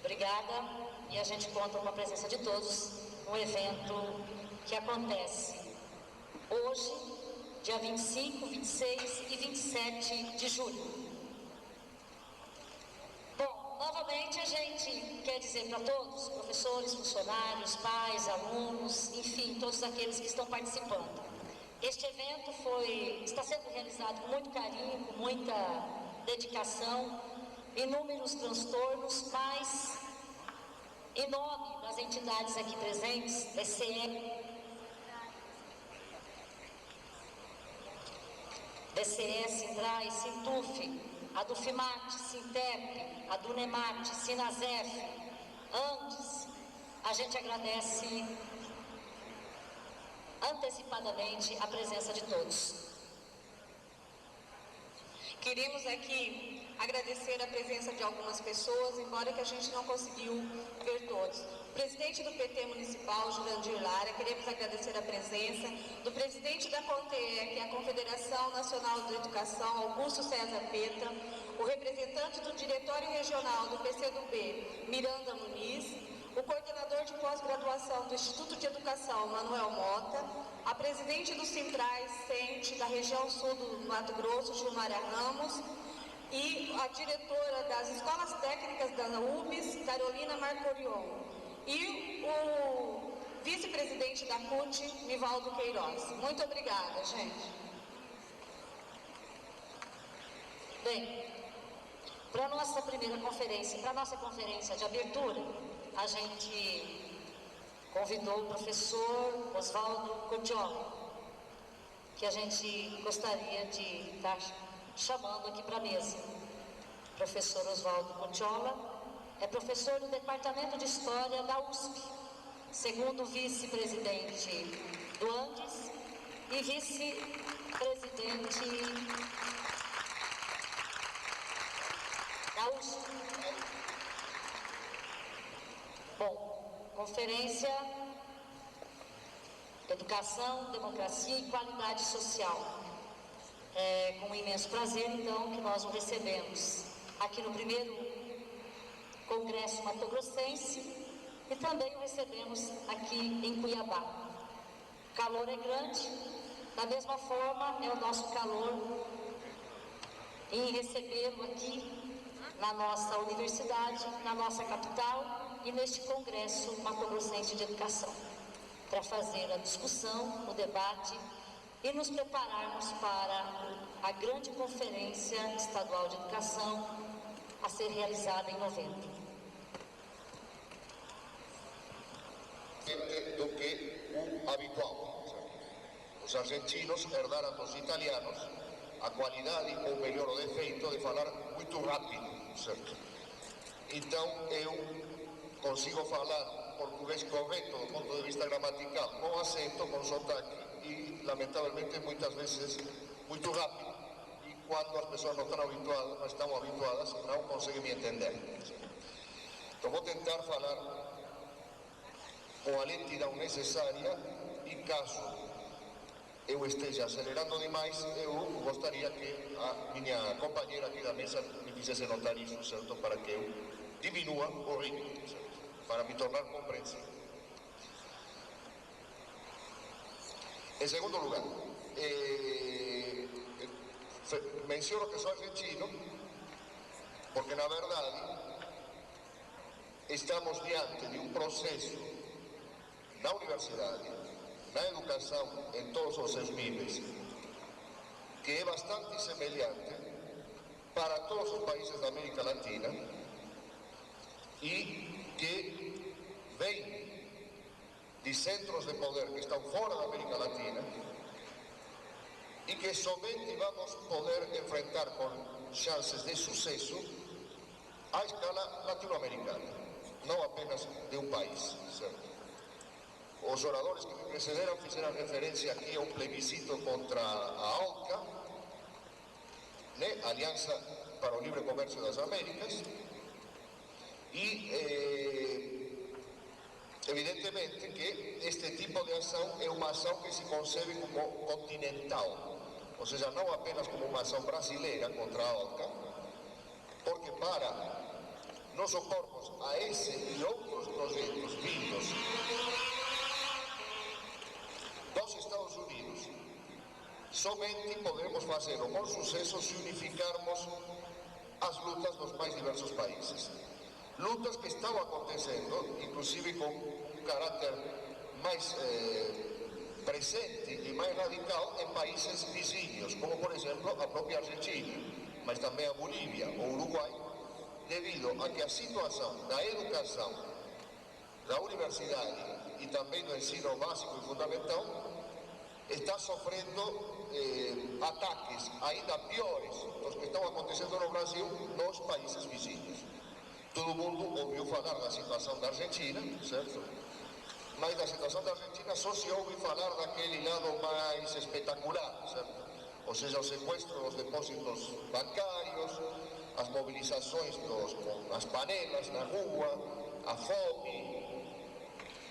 Obrigada e a gente conta com a presença de todos no evento que acontece hoje, dia 25, 26 e 27 de julho. Bom, novamente a gente quer dizer para todos, professores, funcionários, pais, alunos, enfim, todos aqueles que estão participando. Este evento está sendo realizado com muito carinho, com muita dedicação, inúmeros transtornos, mas em nome das entidades aqui presentes, DCE, Sindrai, Sintuf, a do FIMAT, Sintep, a do NEMAT, Sinasef, Andes, a gente agradece antecipadamente a presença de todos. Queremos aqui agradecer a presença de algumas pessoas, embora que a gente não conseguiu ver todos. O presidente do PT Municipal, Jurandir Lara, queremos agradecer a presença do presidente da CONTEE, que é a Confederação Nacional de Educação, Augusto César Peta, o representante do Diretório Regional do PCdoB, Miranda Muniz, o coordenador de pós-graduação do Instituto de Educação, Manuel Mota, a presidente do Sintrai Sente, da região sul do Mato Grosso, Gilmara Ramos, e a diretora das Escolas Técnicas da UBS, Carolina Marcorion, e o vice-presidente da CUT, Nivaldo Queiroz. Muito obrigada, gente. Bem, para a nossa primeira conferência, para a nossa conferência de abertura, a gente convidou o professor Oswaldo Codioli. que a gente gostaria de estar chamando aqui para a mesa. Professor Oswaldo Cotiola é professor do Departamento de História da USP, segundo vice-presidente do Andes e vice-presidente da USP. Bom, conferência Educação, Democracia e Qualidade Social. É com imenso prazer, então, que nós o recebemos aqui no primeiro Congresso Mato Grossense e também o recebemos aqui em Cuiabá. O calor é grande, da mesma forma é o nosso calor em recebê-lo aqui na nossa universidade, na nossa capital e neste Congresso Mato Grossense de Educação, para fazer a discussão, o debate e nos prepararmos para a grande conferência estadual de educação a ser realizada em novembro. Do que o habitual. Os argentinos herdaram dos italianos a qualidade, ou melhor, o defeito de falar muito rápido, certo? Então eu consigo falar português correto do ponto de vista gramatical, com acento, com sotaque, e lamentavelmente muitas vezes muito rápido. E quando as pessoas não estão habituadas, não conseguem me entender. Então vou tentar falar com a lentidão necessária e caso eu esteja acelerando demais, eu gostaria que a minha companheira aqui da mesa me fizesse notar isso, certo? Para que eu diminua o ritmo, certo? Para me tornar compreensível. Em segundo lugar, menciono que sou argentino porque, na verdade, estamos diante de um processo na universidade, na educação em todos os seus níveis, que é bastante semelhante para todos os países da América Latina e que vem de centros de poder que estão fora da América Latina e que somente vamos poder enfrentar com chances de sucesso à escala latino-americana, não apenas de um país, certo? Os oradores que me precederam fizeram referência aqui a um plebiscito contra a ALCA, né? Aliança para o Livre Comércio das Américas, e evidentemente que este tipo de ação é uma ação que se concebe como continental, ou seja, não apenas como uma ação brasileira contra a ALCA, porque para nos opormos a esse e outros projetos vindos dos Estados Unidos, somente poderemos fazê-lo com sucesso se unificarmos as lutas dos mais diversos países. Lutas que estão acontecendo, inclusive com um caráter mais presente e mais radical em países vizinhos, como por exemplo a própria Argentina, mas também a Bolívia ou Uruguai, devido a que a situação da educação, da universidade e também do ensino básico e fundamental está sofrendo ataques ainda piores dos que estão acontecendo no Brasil nos países vizinhos. Todo mundo ouviu falar da situação da Argentina, certo? Mas da situação da Argentina só se ouve falar daquele lado mais espetacular, certo? Ou seja, o sequestro dos depósitos bancários, as mobilizações com as panelas na rua, a fome,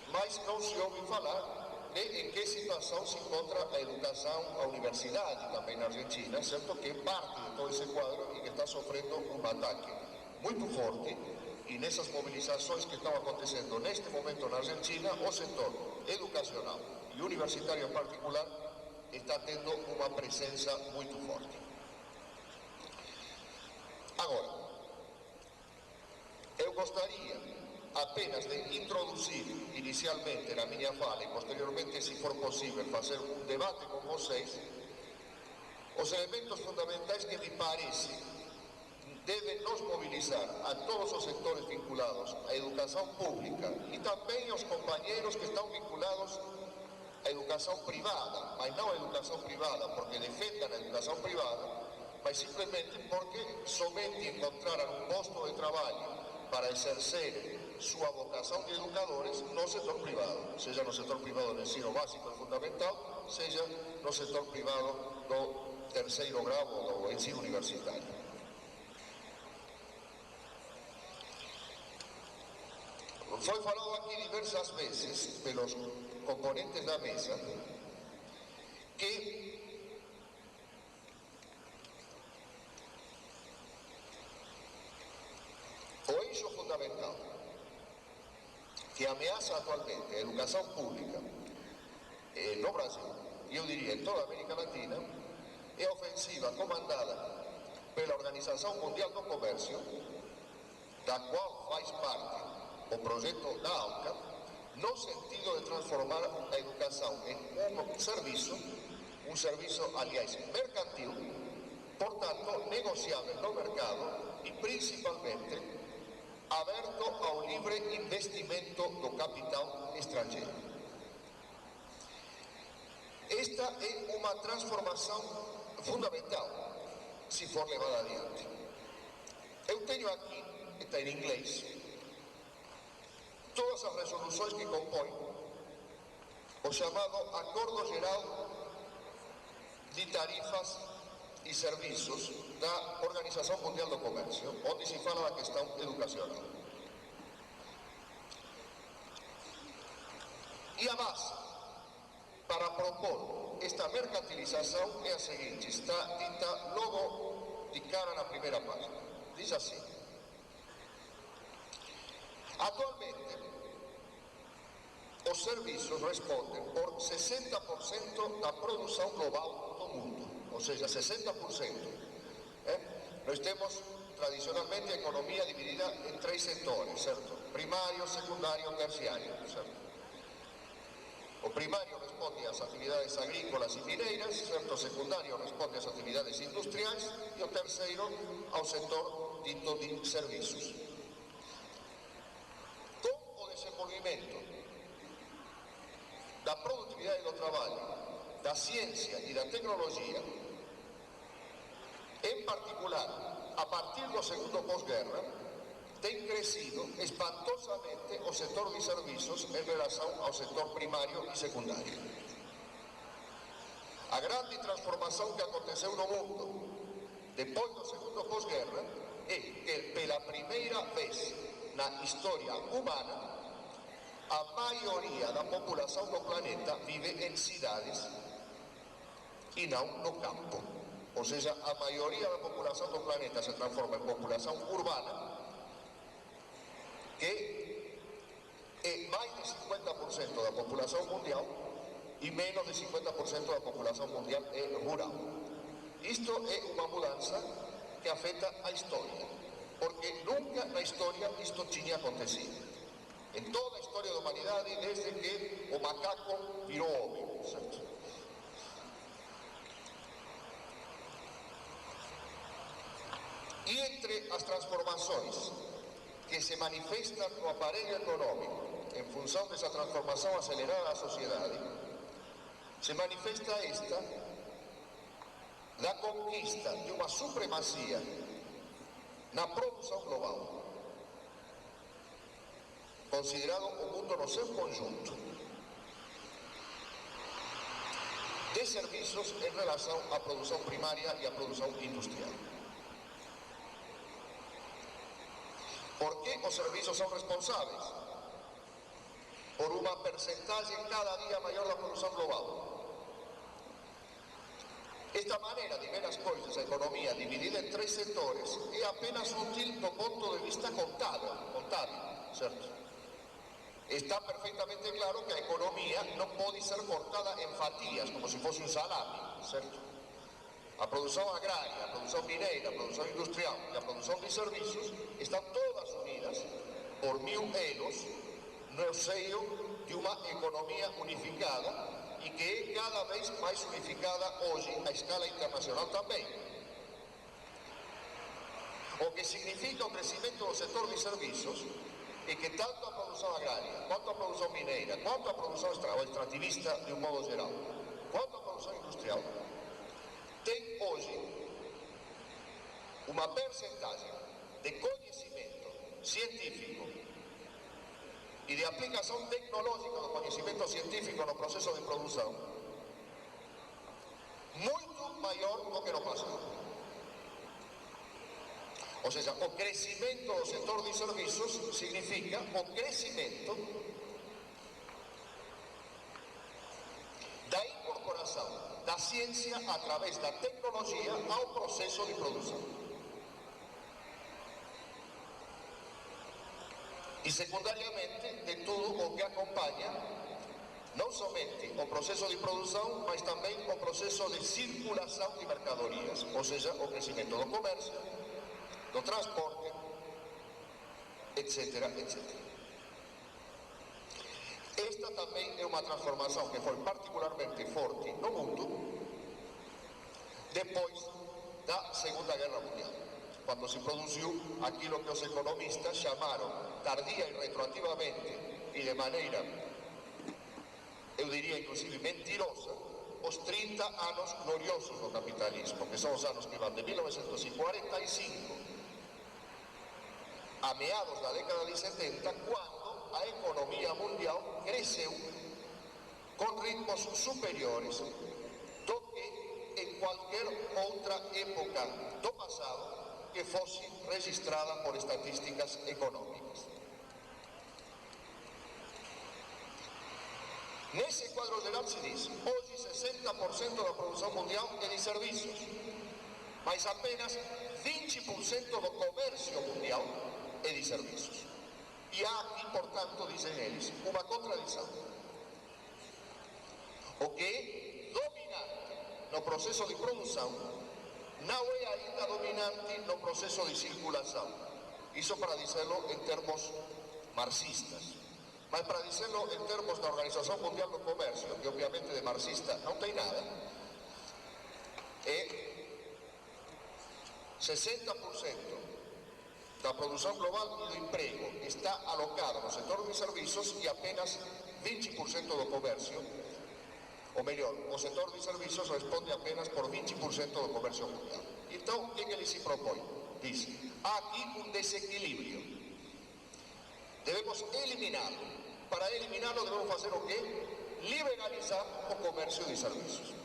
mas não se ouve falar em que situação se encontra a educação, a universidade também na Argentina, certo? Que é parte de todo esse quadro e que está sofrendo um ataque muito forte, e nessas mobilizações que estão acontecendo neste momento na Argentina, o setor educacional e universitário em particular está tendo uma presença muito forte. Agora, eu gostaria apenas de introduzir inicialmente na minha fala e posteriormente, se for possível, fazer um debate com vocês, os elementos fundamentais que me parece devem nos mobilizar a todos os setores vinculados à educação pública e também aos companheiros que estão vinculados a educação privada, mas não a educação privada porque defendam a educação privada, mas simplesmente porque somente encontraram um posto de trabalho para exercer sua vocação de educadores no setor privado, seja no setor privado do ensino básico e fundamental, seja no setor privado do terceiro grau ou do ensino universitário. Foi falado aqui diversas vezes pelos componentes da mesa que o eixo fundamental que ameaça atualmente a educação pública no Brasil, e eu diria em toda a América Latina, é a ofensiva comandada pela Organização Mundial do Comércio, da qual faz parte o projeto da ALCA, no sentido de transformar a educação em um serviço, aliás, mercantil, portanto, negociável no mercado e, principalmente, aberto ao livre investimento do capital estrangeiro. Esta é uma transformação fundamental, se for levada adiante. Eu tenho aqui, está em inglês, todas as resoluções que compõem o chamado Acordo Geral de Tarifas e Serviços da Organização Mundial do Comércio, onde se fala da questão educacional. E a base para propor esta mercantilização é a seguinte, está dita logo de cara na primeira página. Diz assim: atualmente, os serviços respondem por 60% da produção global do mundo, ou seja, 60%. Nós temos tradicionalmente a economia dividida em 3 setores, certo? Primário, secundário, terciário, certo? O primário responde às atividades agrícolas e mineiras, certo? O secundário responde às atividades industriais e o terceiro ao setor dito de serviços. Com o desenvolvimento da produtividade do trabalho, da ciência e da tecnologia, em particular, a partir do segundo pós-guerra, tem crescido espantosamente o setor de serviços em relação ao setor primário e secundário. A grande transformação que aconteceu no mundo depois do segundo pós-guerra é que, pela primeira vez na história humana, a maioria da população do planeta vive em cidades e não no campo. Ou seja, a maioria da população do planeta se transforma em população urbana, que é mais de 50% da população mundial e menos de 50% da população mundial é rural. Isto é uma mudança que afeta a história, porque nunca na história isto tinha acontecido. Em toda a história da humanidade, desde que o macaco virou homem, certo? E entre as transformações que se manifestam no aparelho econômico em função dessa transformação acelerada da sociedade, se manifesta esta da conquista de uma supremacia na produção global, considerado o mundo no seu conjunto, de serviços em relação à produção primária e à produção industrial. Porque os serviços são responsáveis por uma percentagem cada dia maior da produção global. Esta maneira de ver as coisas, a economia dividida em 3 setores, é apenas útil do ponto de vista contábil, certo? Está perfeitamente claro que a economia não pode ser cortada em fatias, como se fosse um salame, certo? A produção agrária, a produção mineira, a produção industrial e a produção de serviços estão todas unidas por 1000 elos no seio de uma economia unificada e que é cada vez mais unificada hoje à escala internacional também. O que significa o crescimento do setor de serviços é que tanto a produção agrária, quanto a produção mineira, mineira, quanto à produção extrativista de um modo geral, quanto à produção industrial, tem hoje uma percentagem de conhecimento científico e de aplicação tecnológica do conhecimento científico no processo de produção muito maior do que no passado. Ou seja, o crescimento do setor de serviços significa o crescimento da incorporação da ciência através da tecnologia ao processo de produção. E secundariamente, de tudo o que acompanha, não somente o processo de produção, mas também o processo de circulação de mercadorias, ou seja, o crescimento do comércio, do transporte, etc, etc. Esta também é uma transformação que foi particularmente forte no mundo depois da Segunda Guerra Mundial, quando se produziu aquilo que os economistas chamaram, tardia e retroativamente, e de maneira, eu diria inclusive mentirosa, os 30 anos gloriosos do capitalismo, que são os anos que vão de 1945 a meados da década de 70, quando a economia mundial cresceu com ritmos superiores do que em qualquer outra época do passado que fosse registrada por estatísticas econômicas. Nesse quadro geral se diz, hoje 60% da produção mundial é de serviços, mas apenas 20% do comércio mundial é de serviços. E há aqui, portanto, dizem eles, uma contradição. O que é dominante no processo de produção não é ainda dominante no processo de circulação. Isso para dizê-lo em termos marxistas. Mas para dizê-lo em termos da Organização Mundial do Comércio, que obviamente de marxista não tem nada, é 60% da produção global e do emprego está alocado no setor de serviços e apenas 20% do comércio. Ou melhor, o setor de serviços responde apenas por 20% do comércio mundial. Então, o que ele se propõe? Diz, há aqui um desequilíbrio. Devemos eliminá-lo. Para eliminá-lo, devemos fazer o quê? Liberalizar o comércio de serviços.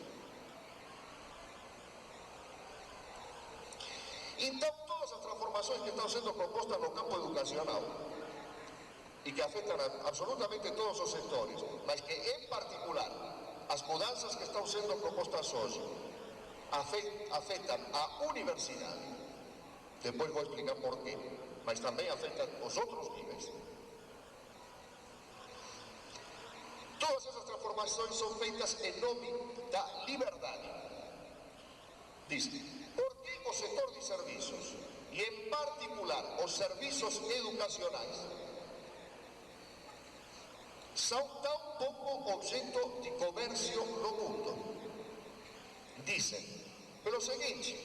Então, todas as transformações que estão sendo propostas no campo educacional e que afetam absolutamente todos os setores, mas que, em particular, as mudanças que estão sendo propostas hoje afetam a universidade. Depois vou explicar por quê, mas também afetam os outros níveis. Todas essas transformações são feitas em nome da liberdade. Diz, por que o setor de serviços, e em particular os serviços educacionais, são tão pouco objeto de comércio no mundo? Dizem, pelo seguinte,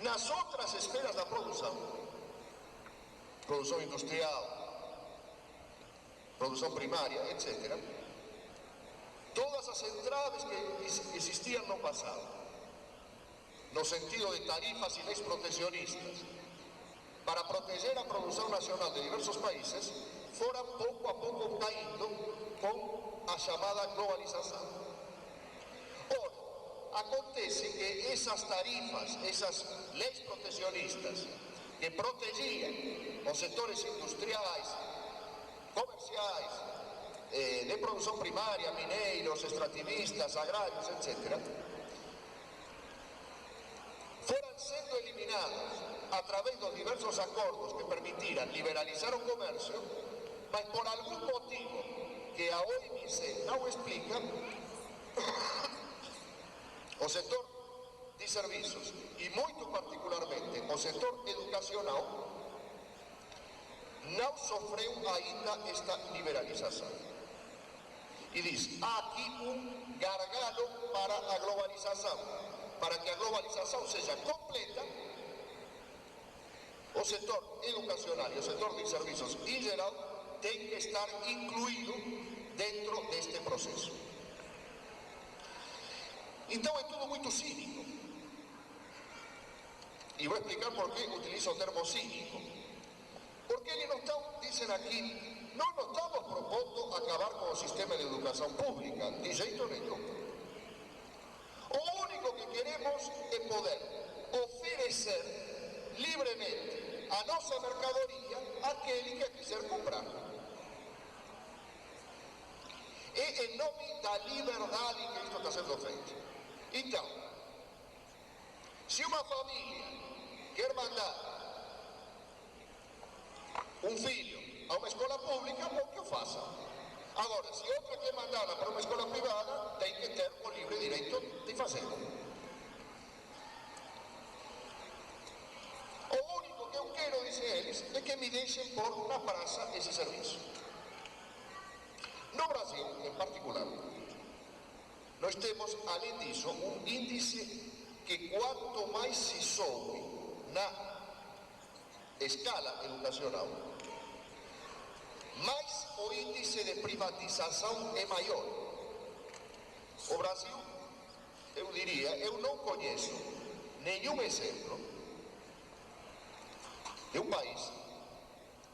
nas outras esferas da produção industrial, produção primária, etc., todas as entraves que existiam no passado, no sentido de tarifas e leis protecionistas, para proteger a produção nacional de diversos países, foram pouco a pouco caindo com a chamada globalização. Ora, acontece que essas tarifas, essas leis protecionistas, que protegiam os setores industriais, comerciais, de produção primária, mineiros, extrativistas, agrários, etc., foram sendo eliminados através dos diversos acordos que permitiram liberalizar o comércio, mas por algum motivo que a OMC não explica, o setor de serviços e muito particularmente o setor educacional não sofreu ainda esta liberalização. E diz, há aqui um gargalo para a globalização. Para que a globalização seja completa, o setor educacional e o setor de serviços em geral tem que estar incluído dentro deste processo. Então é tudo muito cínico. E vou explicar por que utilizo o termo cínico. Porque eles não estão, dizem aqui, nós não estamos propondo acabar com o sistema de educação pública, de jeito nenhum. O único que queremos é poder oferecer livremente a nossa mercadoria àquele que a quiser comprar. É em nome da liberdade que isto está sendo feito. Então, se uma família quer mandar um filho a uma escola pública, bom que o faça. Agora, se outra quer mandá-la para uma escola privada, tem que ter o livre direito de fazê-lo. O único que eu quero, dizem eles, é que me deixem pôr na praça esse serviço. No Brasil, em particular, nós temos, além disso, um índice que quanto mais se sobe na escala educacional, mais o índice de privatização é maior. O Brasil, eu diria, eu não conheço nenhum exemplo de um país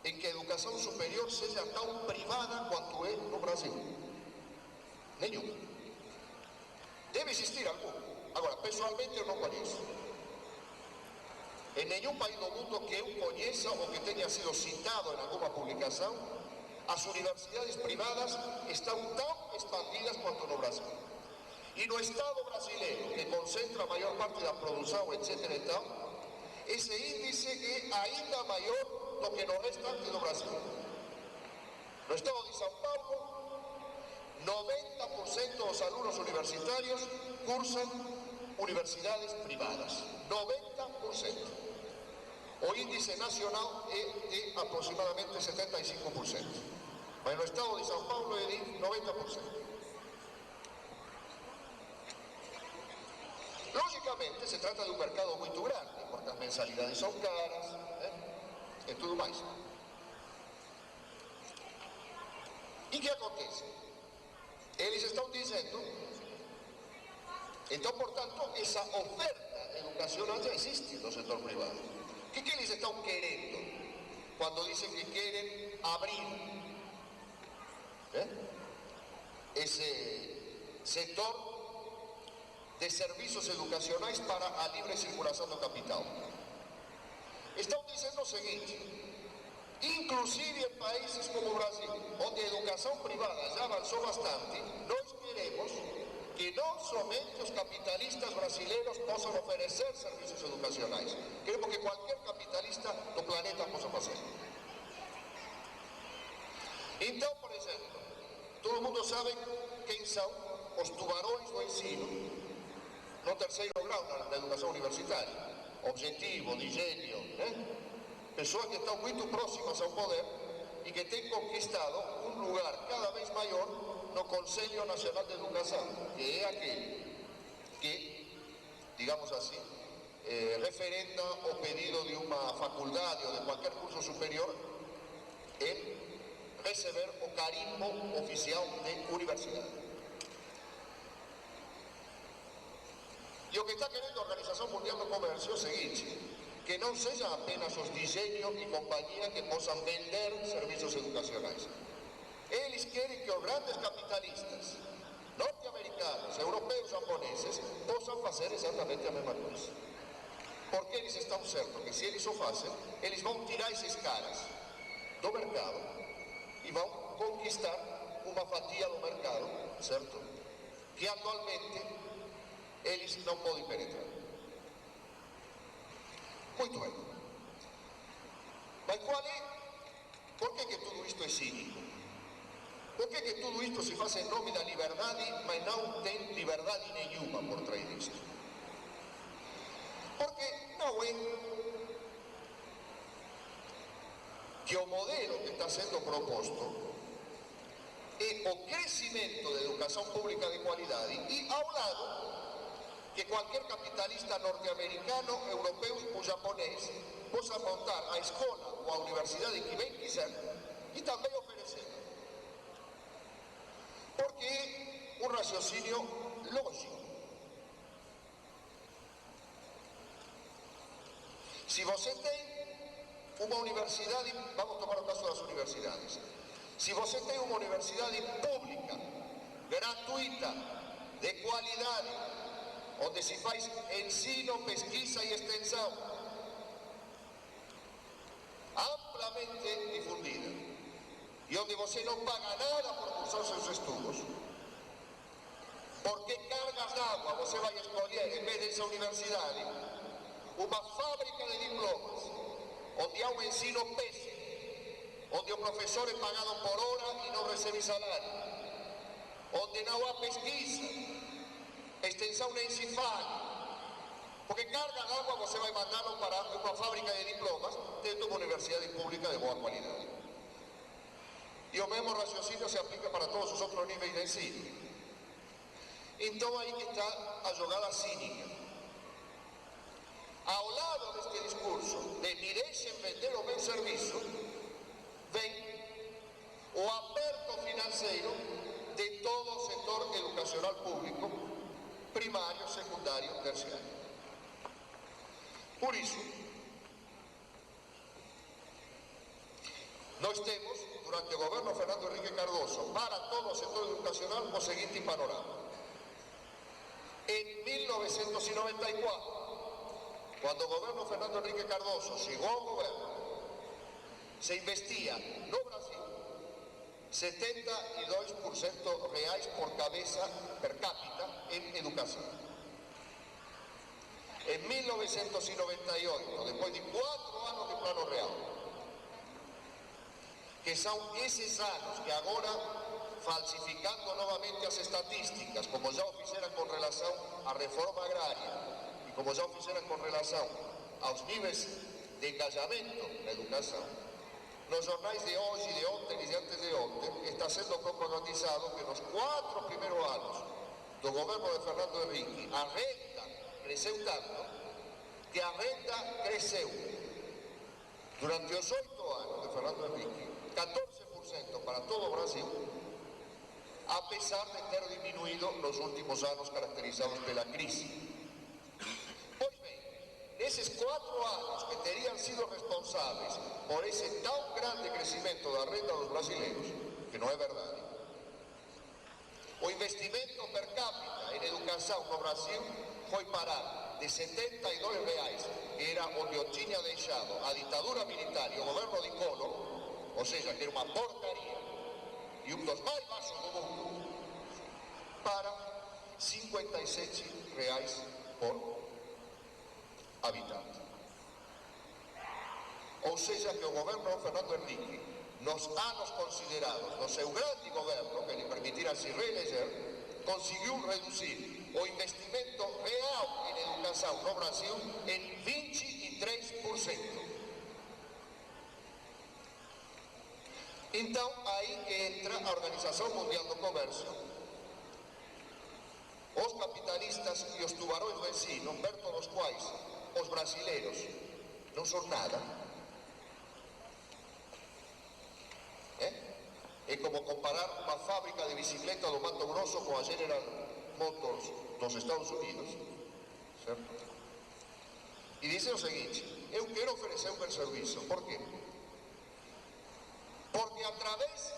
em que a educação superior seja tão privada quanto é no Brasil. Nenhum. Deve existir algum. Agora, pessoalmente eu não conheço. Em nenhum país do mundo que eu conheça ou que tenha sido citado em alguma publicação, as universidades privadas estão tão expandidas quanto no Brasil. E no Estado brasileiro, que concentra a maior parte da produção, etc. Então, esse índice é ainda maior do que no restante do Brasil. No Estado de São Paulo, 90% dos alunos universitários cursam universidades privadas. 90%. O índice nacional é de aproximadamente 75%. Mas no Estado de São Paulo é de 90%. Logicamente, se trata de um mercado muito grande, porque as mensalidades são caras, e tudo mais. E o que acontece? Eles estão dizendo, então, portanto, essa oferta educacional já existe no setor privado. O que eles estão querendo quando dizem que querem abrir esse setor de serviços educacionais para a livre circulação do capital? Estão dizendo o seguinte: inclusive em países como o Brasil, onde a educação privada já avançou bastante, nós queremos que não somente os capitalistas brasileiros possam oferecer serviços educacionais, queremos que qualquer capitalista do planeta possa fazer. Então, por exemplo, todo mundo sabe quem são os tubarões do ensino no terceiro grau na educação universitária. Objetivo, Digênio, pessoas que estão muito próximas ao poder e que têm conquistado um lugar cada vez maior no Conselho Nacional de Educação, que é aquele que, digamos assim, referenda o pedido de uma faculdade ou de qualquer curso superior em receber o carimbo oficial de universidade. E o que está querendo a Organização Mundial do Comércio é o seguinte: que não sejam apenas os Digênio e companhia que possam vender serviços educacionais. Eles querem que os grandes capitalistas norte-americanos, europeus, japoneses possam fazer exatamente a mesma coisa. Porque eles estão certos que se eles o fazem, eles vão tirar esses caras do mercado e vão conquistar uma fatia do mercado, certo? Que atualmente eles não podem penetrar. Muito bem. Mas qual é? Por que tudo isto é cínico? Por que tudo isto se faz em nome da liberdade, mas não tem liberdade nenhuma por trás disto? Porque não é que o modelo que está sendo proposto é o crescimento da educação pública de qualidade e, ao lado, que qualquer capitalista norte-americano, europeu ou japonês possa montar a escola ou a universidade que bem quiser e também oferecer raciocínio lógico. Se você tem uma universidade, vamos tomar o caso das universidades, se você tem uma universidade pública, gratuita, de qualidade, onde se faz ensino, pesquisa e extensão, amplamente difundida, e onde você não paga nada por cursar seus estudos, por que cargas d'água você vai escolher, em vez dessa universidade, uma fábrica de diplomas, onde há um ensino péssimo, onde o professor é pagado por hora e não recebe salário, onde não há pesquisa, extensão nem se fala, porque carga d'água você vai mandá-lo para uma fábrica de diplomas dentro de uma universidade pública de boa qualidade. E o mesmo raciocínio se aplica para todos os outros níveis de ensino. Então aí que está a jogada cínica. Ao lado deste discurso de me deixem vender o meu serviço, vem o aperto financeiro de todo o setor educacional público, primário, secundário, terciário. Por isso, nós temos, durante o governo Fernando Henrique Cardoso, para todo o setor educacional, o seguinte panorama. Em 1994, quando o governo Fernando Henrique Cardoso chegou ao governo, se investia no Brasil 72% reais por cabeça per capita em educação. Em 1998, depois de 4 anos de Plano Real, que são esses anos que agora, falsificando novamente as estatísticas, como já o fizeram com relação à reforma agrária e como já o fizeram com relação aos níveis de engajamento na educação, nos jornais de hoje, de ontem e de antes de ontem, está sendo propagandizado que nos 4 primeiros anos do governo de Fernando Henrique, a renda cresceu tanto que a renda cresceu durante os 8 anos de Fernando Henrique 14% para todo o Brasil, apesar de ter diminuído nos últimos anos caracterizados pela crise. Pois bem, nesses 4 anos que teriam sido responsáveis por esse tão grande crescimento da renda dos brasileiros, que não é verdade, o investimento per capita em educação no Brasil foi parar de R$72, que era onde o tinha deixado a ditadura militar e o governo de Collor, ou seja, que era uma porcaria e um dos mais baixos do mundo, para R$57 por habitante. Ou seja, que o governo Fernando Henrique, nos anos considerados do seu grande governo, que lhe permitiram se reeleger, conseguiu reduzir o investimento real em educação no Brasil em 23%. Então, aí que entra a Organização Mundial do Comércio, os capitalistas e os tubarões do ensino, perto dos quais os brasileiros não são nada. É como comparar uma fábrica de bicicleta do Mato Grosso com a General Motors dos Estados Unidos, certo? E dizem o seguinte: eu quero oferecer um bom serviço. Por quê? Porque através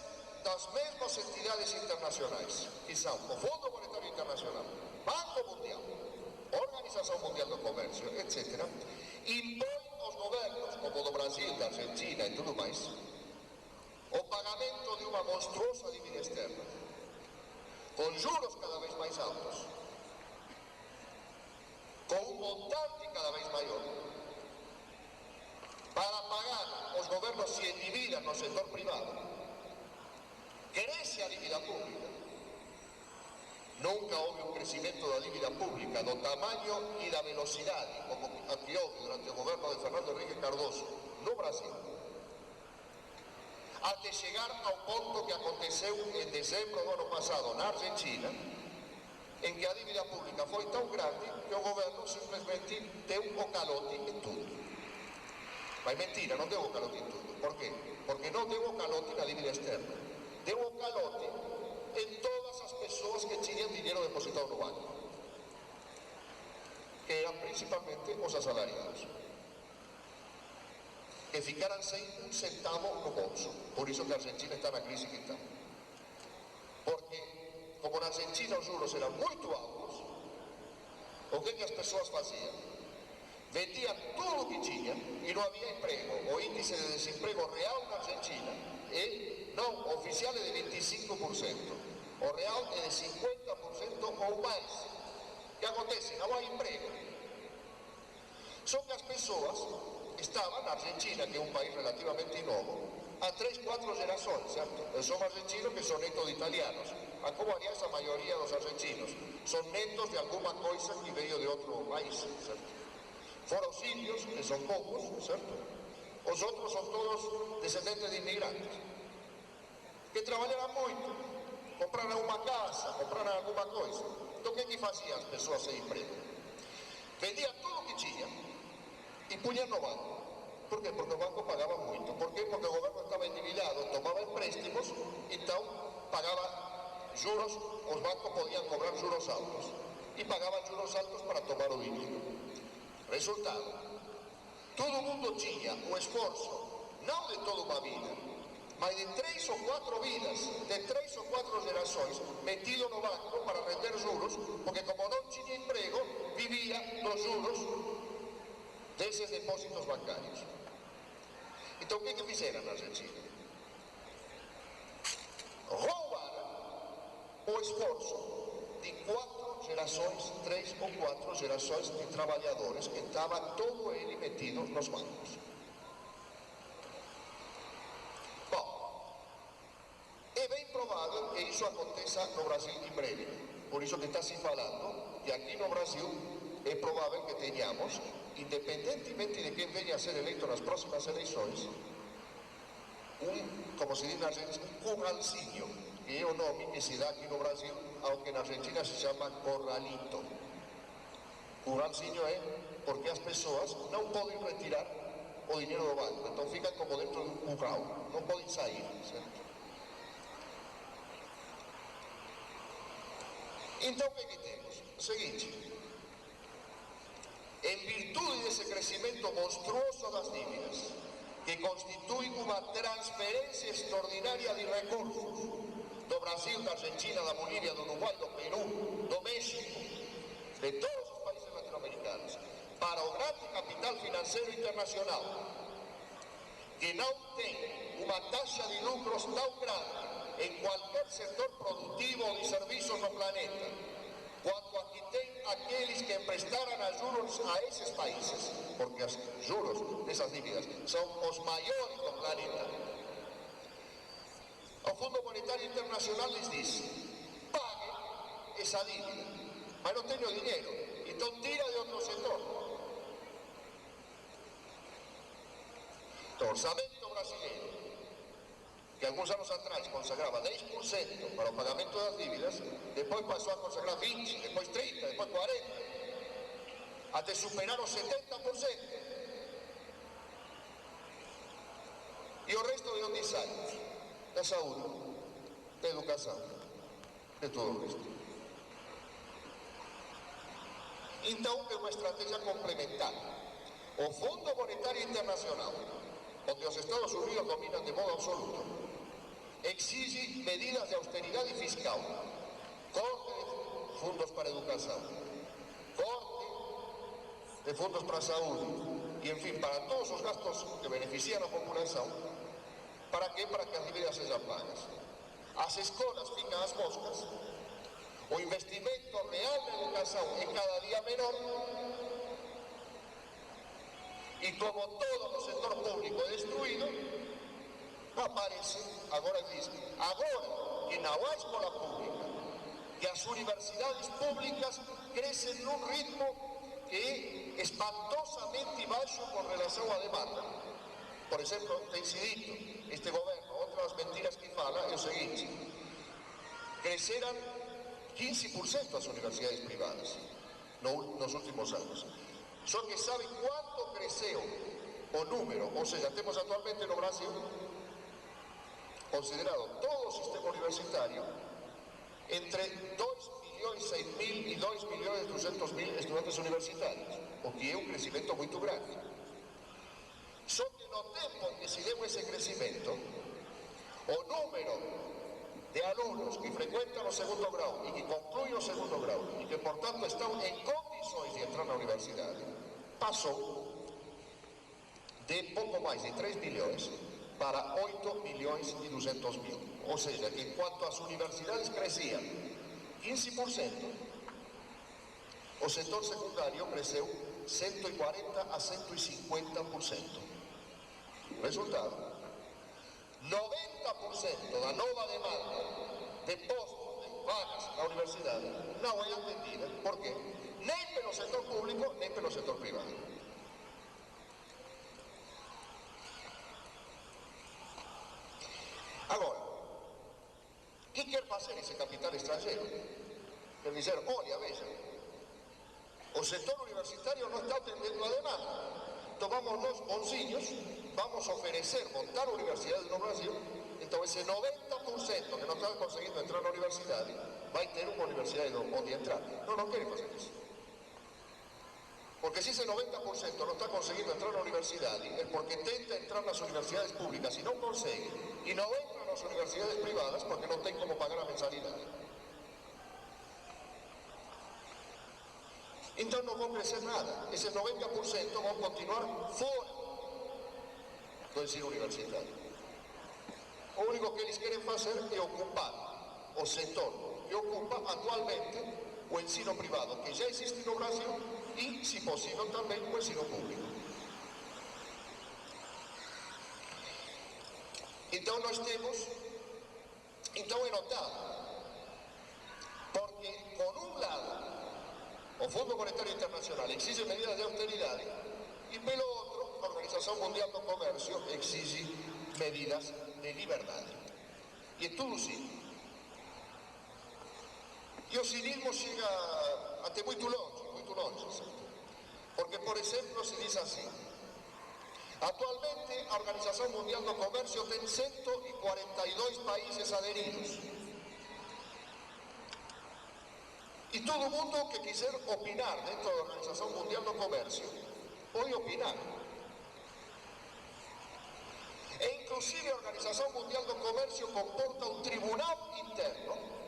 das mesmas entidades internacionais, que são o Fundo Monetário Internacional, Banco Mundial, Organização Mundial do Comércio, etc., impõe aos governos, como o do Brasil, da Argentina e tudo mais, o pagamento de uma monstruosa dívida externa, com juros cada vez mais altos, com um montante cada vez maior, para pagar, os governos se endividam no setor privado, cresce a dívida pública. Nunca houve um crescimento da dívida pública do tamanho e da velocidade como a que houve durante o governo de Fernando Henrique Cardoso no Brasil, até chegar ao ponto que aconteceu em dezembro do ano passado na Argentina, em que a dívida pública foi tão grande que o governo simplesmente deu o calote em tudo. Mas mentira, não deu o calote em tudo. Por quê? Porque não deu o calote na dívida externa. Deu o calote em todas as pessoas que tinham dinheiro depositado no banco, que eram principalmente os assalariados, que ficaram sem um centavo no bolso. Por isso que a Argentina está na crise que está. Porque, como na Argentina os juros eram muito altos, o que as pessoas faziam? Vendiam tudo o que tinham e não havia emprego. O índice de desemprego real na Argentina não oficial é de 25%. O real é de 50% ou mais. O que acontece? Não há emprego. Só que as pessoas estavam na Argentina, que é um país relativamente novo, há 3, 4 gerações, certo? Eu sou argentino que sou neto de italianos. Como, aliás, a maioria dos argentinos são netos de alguma coisa que veio de outro país, certo? Fora os índios, que são poucos, certo? Os outros são todos descendentes de imigrantes, que trabalharam muito, compraram uma casa, compraram alguma coisa. Então, o que faziam as pessoas sem emprego? Vendiam tudo o que tinham e punham no banco. Por quê? Porque o banco pagava muito. Por quê? Porque o governo estava endividado, tomava empréstimos, então pagava juros, os bancos podiam cobrar juros altos e pagavam juros altos para tomar o dinheiro. Resultado, todo mundo tinha o esforço, não de toda uma vida, mas de 3 ou 4 vidas, de 3 ou 4 gerações, metido no banco para render juros, porque como não tinha emprego, vivia dos juros desses depósitos bancários. Então, o que fizeram na Argentina? Roubaram o esforço de 4 gerações, 3 ou 4 gerações de trabalhadores que estava todo ele metido nos bancos. Bom, é bem provável que isso aconteça no Brasil em breve. Por isso que está se falando que aqui no Brasil é provável que tenhamos, independentemente de quem venha a ser eleito nas próximas eleições, como se diz na Argentina, um curralzinho, que é o nome que se dá aqui no Brasil ao que na Argentina se chama corralito. Curralzinho é porque as pessoas não podem retirar o dinheiro do banco, então ficam como dentro de um curral, não podem sair, certo? Então, o que temos? O seguinte: em virtude desse crescimento monstruoso das dívidas, que constitui uma transferência extraordinária de recursos do Brasil, da Argentina, da Bolívia, do Uruguai, do Peru, do México, de todos os países latino-americanos, para o grande capital financeiro internacional, que não tem uma taxa de lucros tão grande em qualquer setor produtivo ou de serviços no planeta, quanto aqui tem aqueles que emprestaram a juros a esses países, porque os juros dessas dívidas são os maiores do planeta. O Fundo Monetário Internacional lhes diz: pague essa dívida, mas não tenho dinheiro, então tira de outro setor. Então, o orçamento brasileiro, que alguns anos atrás consagrava 10% para o pagamento das dívidas, depois passou a consagrar 20%, depois 30%, depois 40%, até superar os 70%. E o resto de onde sai? Da saúde, da educação, de todo o resto. Então, é uma estratégia complementar. O Fundo Monetário Internacional, onde os Estados Unidos dominam de modo absoluto, exige medidas de austeridade fiscal, corte de fundos para a educação, corte de fundos para a saúde, e, enfim, para todos os gastos que beneficiam a população. Para quê? Para que as dívidas sejam pagas. As escolas ficam às moscas, o investimento real na educação é cada dia menor, e como todo o setor público é destruído, aparece, agora diz, agora que não há escola pública, que as universidades públicas crescem num ritmo que é espantosamente baixo com relação à demanda. Por exemplo, tem se dito, este governo, outra das mentiras que fala é o seguinte: cresceram 15% as universidades privadas nos últimos anos. Só que sabe quanto cresceu o número, ou seja, temos atualmente no Brasil, considerado todo o sistema universitário, entre 2 2.600.000 e 2.200.000 estudantes universitários, o que é um crescimento muito grande. Só que no tempo em que se deu esse crescimento, o número de alunos que frecuentan o segundo grau e que concluem o segundo grau e que, portanto, estão em condições de entrar na universidade, passou de pouco mais de 3 milhões para 8.200.000. Ou seja, que enquanto as universidades cresciam 15%, o setor secundário cresceu 140% a 150%. Resultado: 90% da nova demanda de postos, de vagas na universidade, não é atendida. Por quê? Nem pelo setor público, nem pelo setor privado. Agora, o que quer fazer esse capital estrangeiro? Quer dizer, olha, veja, o setor universitário não está atendendo a demanda. Então vamos nós, bonzinhos, vamos oferecer montar universidades no Brasil. Então esse 90% que não está conseguindo entrar na universidade vai ter uma universidade onde entrar. Não querem fazer isso. Porque se esse 90% não está conseguindo entrar na universidade é porque tenta entrar nas universidades públicas e não consegue. E não entra nas universidades privadas porque não tem como pagar a mensalidade. Então não vão crescer nada. Esses 90% vão continuar fora do ensino universitário. O único que eles querem fazer é ocupar o setor que ocupa atualmente o ensino privado, que já existe no Brasil, e, se possível, também o ensino público. Então nós temos, então é notável, porque por um lado o Fundo Monetário Internacional exige medidas de austeridade e pelo outro a Organização Mundial do Comércio exige medidas de liberdade. E é tudo cínico. E o cinismo chega até muito longe, porque, por exemplo, se diz assim: atualmente a Organização Mundial do Comércio tem 142 países aderidos. E todo mundo que quiser opinar dentro da Organização Mundial do Comércio pode opinar. E inclusive a Organização Mundial do Comércio comporta um tribunal interno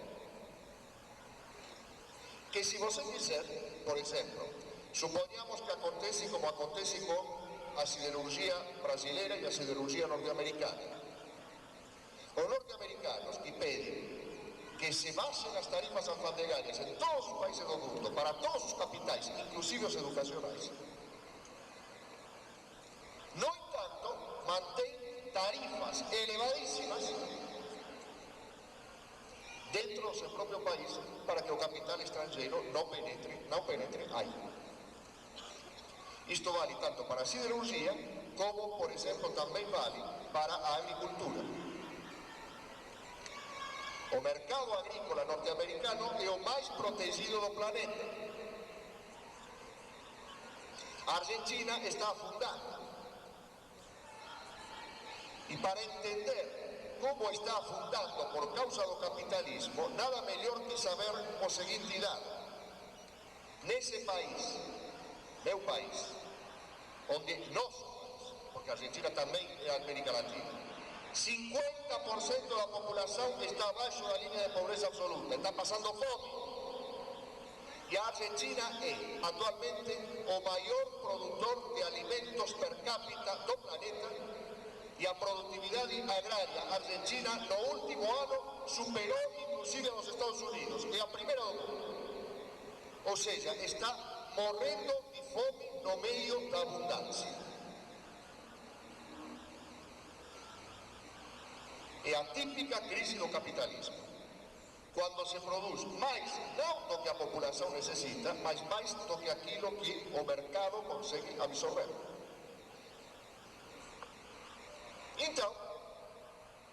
que, se você quiser, por exemplo, suponhamos que acontece como acontece com a siderurgia brasileira e a siderurgia norte-americana. Os norte-americanos que pedem que se baixem as tarifas alfandegárias em todos os países do mundo, para todos os capitais, inclusive os educacionais. No entanto, mantém tarifas elevadíssimas dentro do seu próprio país para que o capital estrangeiro não penetre aí. Isto vale tanto para a siderurgia como, por exemplo, também vale para a agricultura. O mercado agrícola norte-americano é o mais protegido do planeta. A Argentina está afundando. E para entender como está afundando por causa do capitalismo, nada melhor que saber o seguinte dado. Nesse país, meu país, onde nosso país, porque a Argentina também é América Latina, 50% da população está abaixo da linha de pobreza absoluta, está passando fome. E a Argentina é, atualmente, o maior produtor de alimentos per capita do planeta e a produtividade agrária argentina no último ano superou inclusive a dos Estados Unidos, é a primeira do mundo. Ou seja, está morrendo de fome no meio da abundância. É a típica crise do capitalismo. Quando se produz mais, não do que a população necessita, mas mais do que aquilo que o mercado consegue absorver. Então,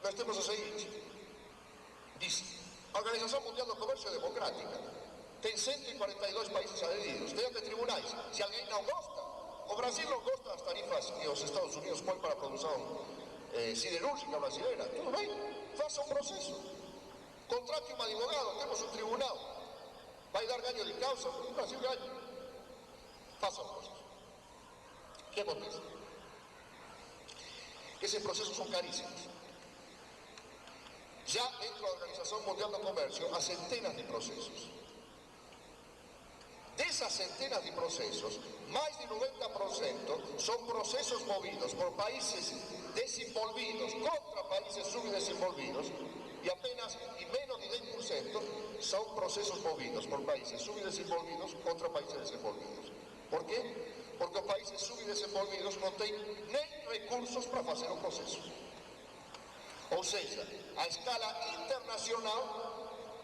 nós temos o seguinte: diz, a Organização Mundial do Comércio é democrática, tem 142 países aderidos, tem até tribunais. Se alguém não gosta, o Brasil não gosta das tarifas que os Estados Unidos põem para a produção siderúrgica brasileira, tudo bem, faça um processo, contrate um advogado, temos um tribunal. Vai dar ganho de causa? O Brasil ganha. Façam cosas. O que acontece? Esses processos são caríssimos. Já dentro da Organização Mundial do Comércio, há centenas de processos. Dessas centenas de processos, mais de 90% são processos movidos por países desenvolvidos contra países subdesenvolvidos e apenas menos de 10% são processos movidos por países subdesenvolvidos contra países desenvolvidos. Por quê? Porque os países subdesenvolvidos não têm nem recursos para fazer o processo. Ou seja, a escala internacional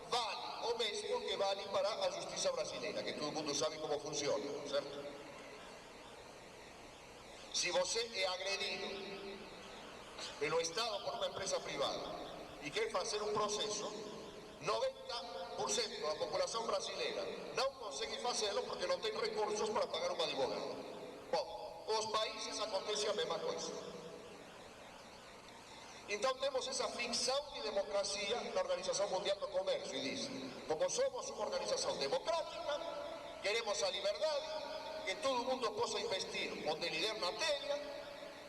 vale o mesmo que vale para a justiça brasileira, que todo mundo sabe como funciona, certo? Se você é agredido pelo Estado por uma empresa privada e quer fazer um processo, 90% da população brasileira não consegue fazê-lo porque não tem recursos para pagar um advogado. Bom, com os países acontece a mesma coisa. Então temos essa ficção de democracia na Organização Mundial do Comércio e diz, como somos uma organização democrática, queremos a liberdade, que todo mundo possa investir onde lhe der na telha,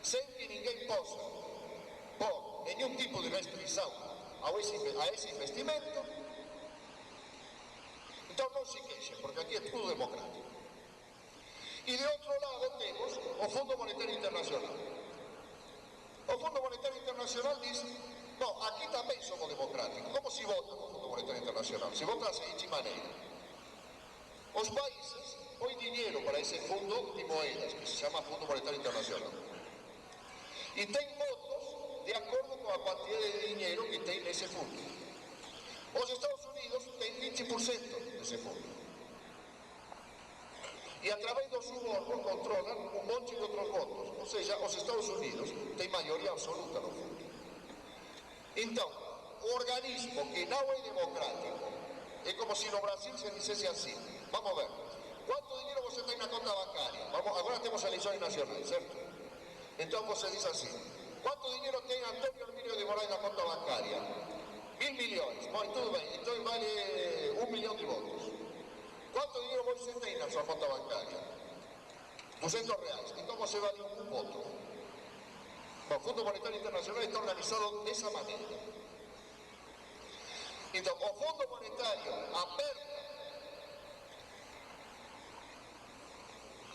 sem que ninguém possa pôr nenhum tipo de restrição a esse investimento. Então não se queixem, porque aqui é tudo democrático. E de outro lado temos o Fundo Monetário Internacional. O Fundo Monetário Internacional diz, bom, aqui também somos democráticos. Como se vota no Fundo Monetário Internacional? Se vota da seguinte maneira. Os países põem dinheiro para esse fundo de moedas, que se chama Fundo Monetário Internacional. E tem votos de acordo com a quantidade de dinheiro que tem nesse fundo. Os Estados Unidos têm 20% desse fundo. E através do suborno controlam um monte de outros votos. Ou seja, os Estados Unidos têm maioria absoluta no fundo. Então, o organismo que não é democrático é como se no Brasil se dissesse assim, vamos ver, quanto dinheiro você tem na conta bancária? Agora temos eleições nacionais, certo? Então você diz assim, quanto dinheiro tem Antônio Hermínio de Moraes na conta bancária? 1.000 milhões. Bom, tudo bem, então vale 1 milhão de votos. Quanto dinheiro você tem na sua conta bancária? 200 reais. Então você vale um voto. O Fundo Monetário Internacional está organizado dessa maneira. Então, o Fundo Monetário aperta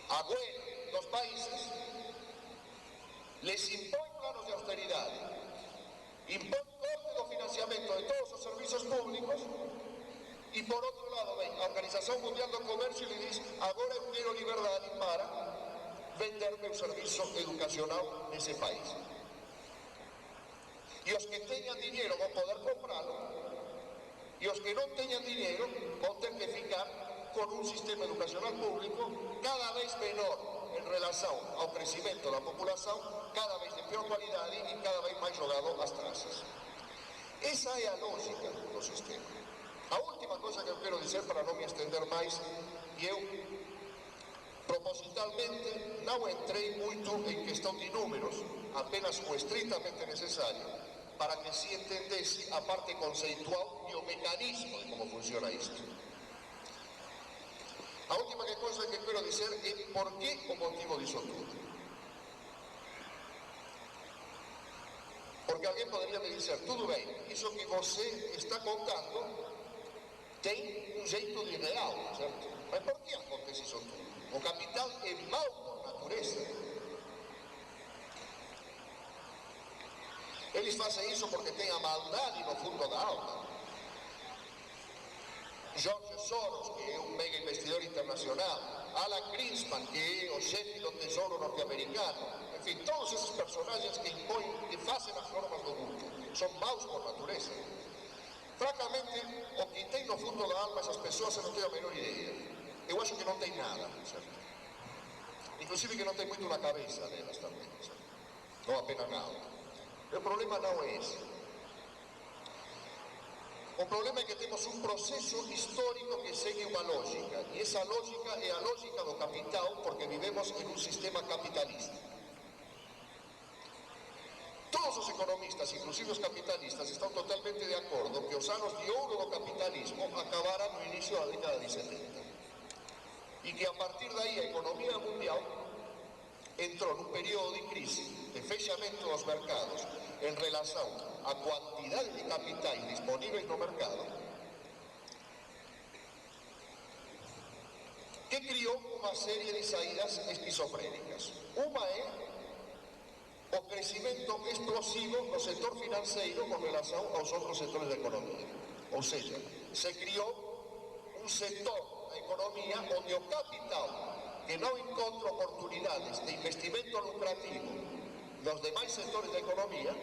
a goela dos países, lhes impõe planos de austeridade, impõe corte do financiamento de todos os serviços públicos. E por outro lado, vem a Organização Mundial do Comércio e lhe diz, agora eu quero liberdade para vender meu serviço educacional nesse país. E os que tenham dinheiro vão poder comprá-lo, e os que não tenham dinheiro vão ter que ficar com um sistema educacional público cada vez menor em relação ao crescimento da população, cada vez de pior qualidade e cada vez mais jogado às traças. Essa é a lógica do sistema. A última coisa que eu quero dizer, para não me estender mais, que eu propositalmente não entrei muito em questão de números, apenas o estritamente necessário, para que se entendesse a parte conceitual e o mecanismo de como funciona isto. A última coisa que quero dizer é por que o motivo disso tudo. Porque alguém poderia me dizer, tudo bem, isso que você está contando tem um jeito de real, certo? Mas por que acontece isso tudo? O capital é mau por natureza. Eles fazem isso porque tem a maldade no fundo da alma. George Soros, que é um mega investidor internacional, Alan Greenspan, que é o chefe do Tesouro norte-americano, enfim, todos esses personagens que impõem, que fazem as normas do mundo, são maus por natureza. Francamente, o que tem no fundo da alma essas pessoas eu não tenho a menor ideia. Eu acho que não tem nada, certo? Inclusive que não tem muito na cabeça delas também, certo? Não apenas na alma. O problema não é esse. O problema é que temos um processo histórico que segue uma lógica. E essa lógica é a lógica do capital, porque vivemos em um sistema capitalista. Todos os economistas, inclusive os capitalistas, estão totalmente de acordo que os anos de ouro do capitalismo acabaram no início da década de 70. E que a partir daí a economia mundial entrou num período de crise, de fechamento dos mercados, em relação à quantidade de capitais disponíveis no mercado, que criou uma série de saídas esquizofrênicas. Uma é o crescimento explosivo no setor financeiro com relação aos outros setores da economia. Ou seja, se criou um setor da economia onde o capital, que não encontra oportunidades de investimento lucrativo nos demais setores da economia,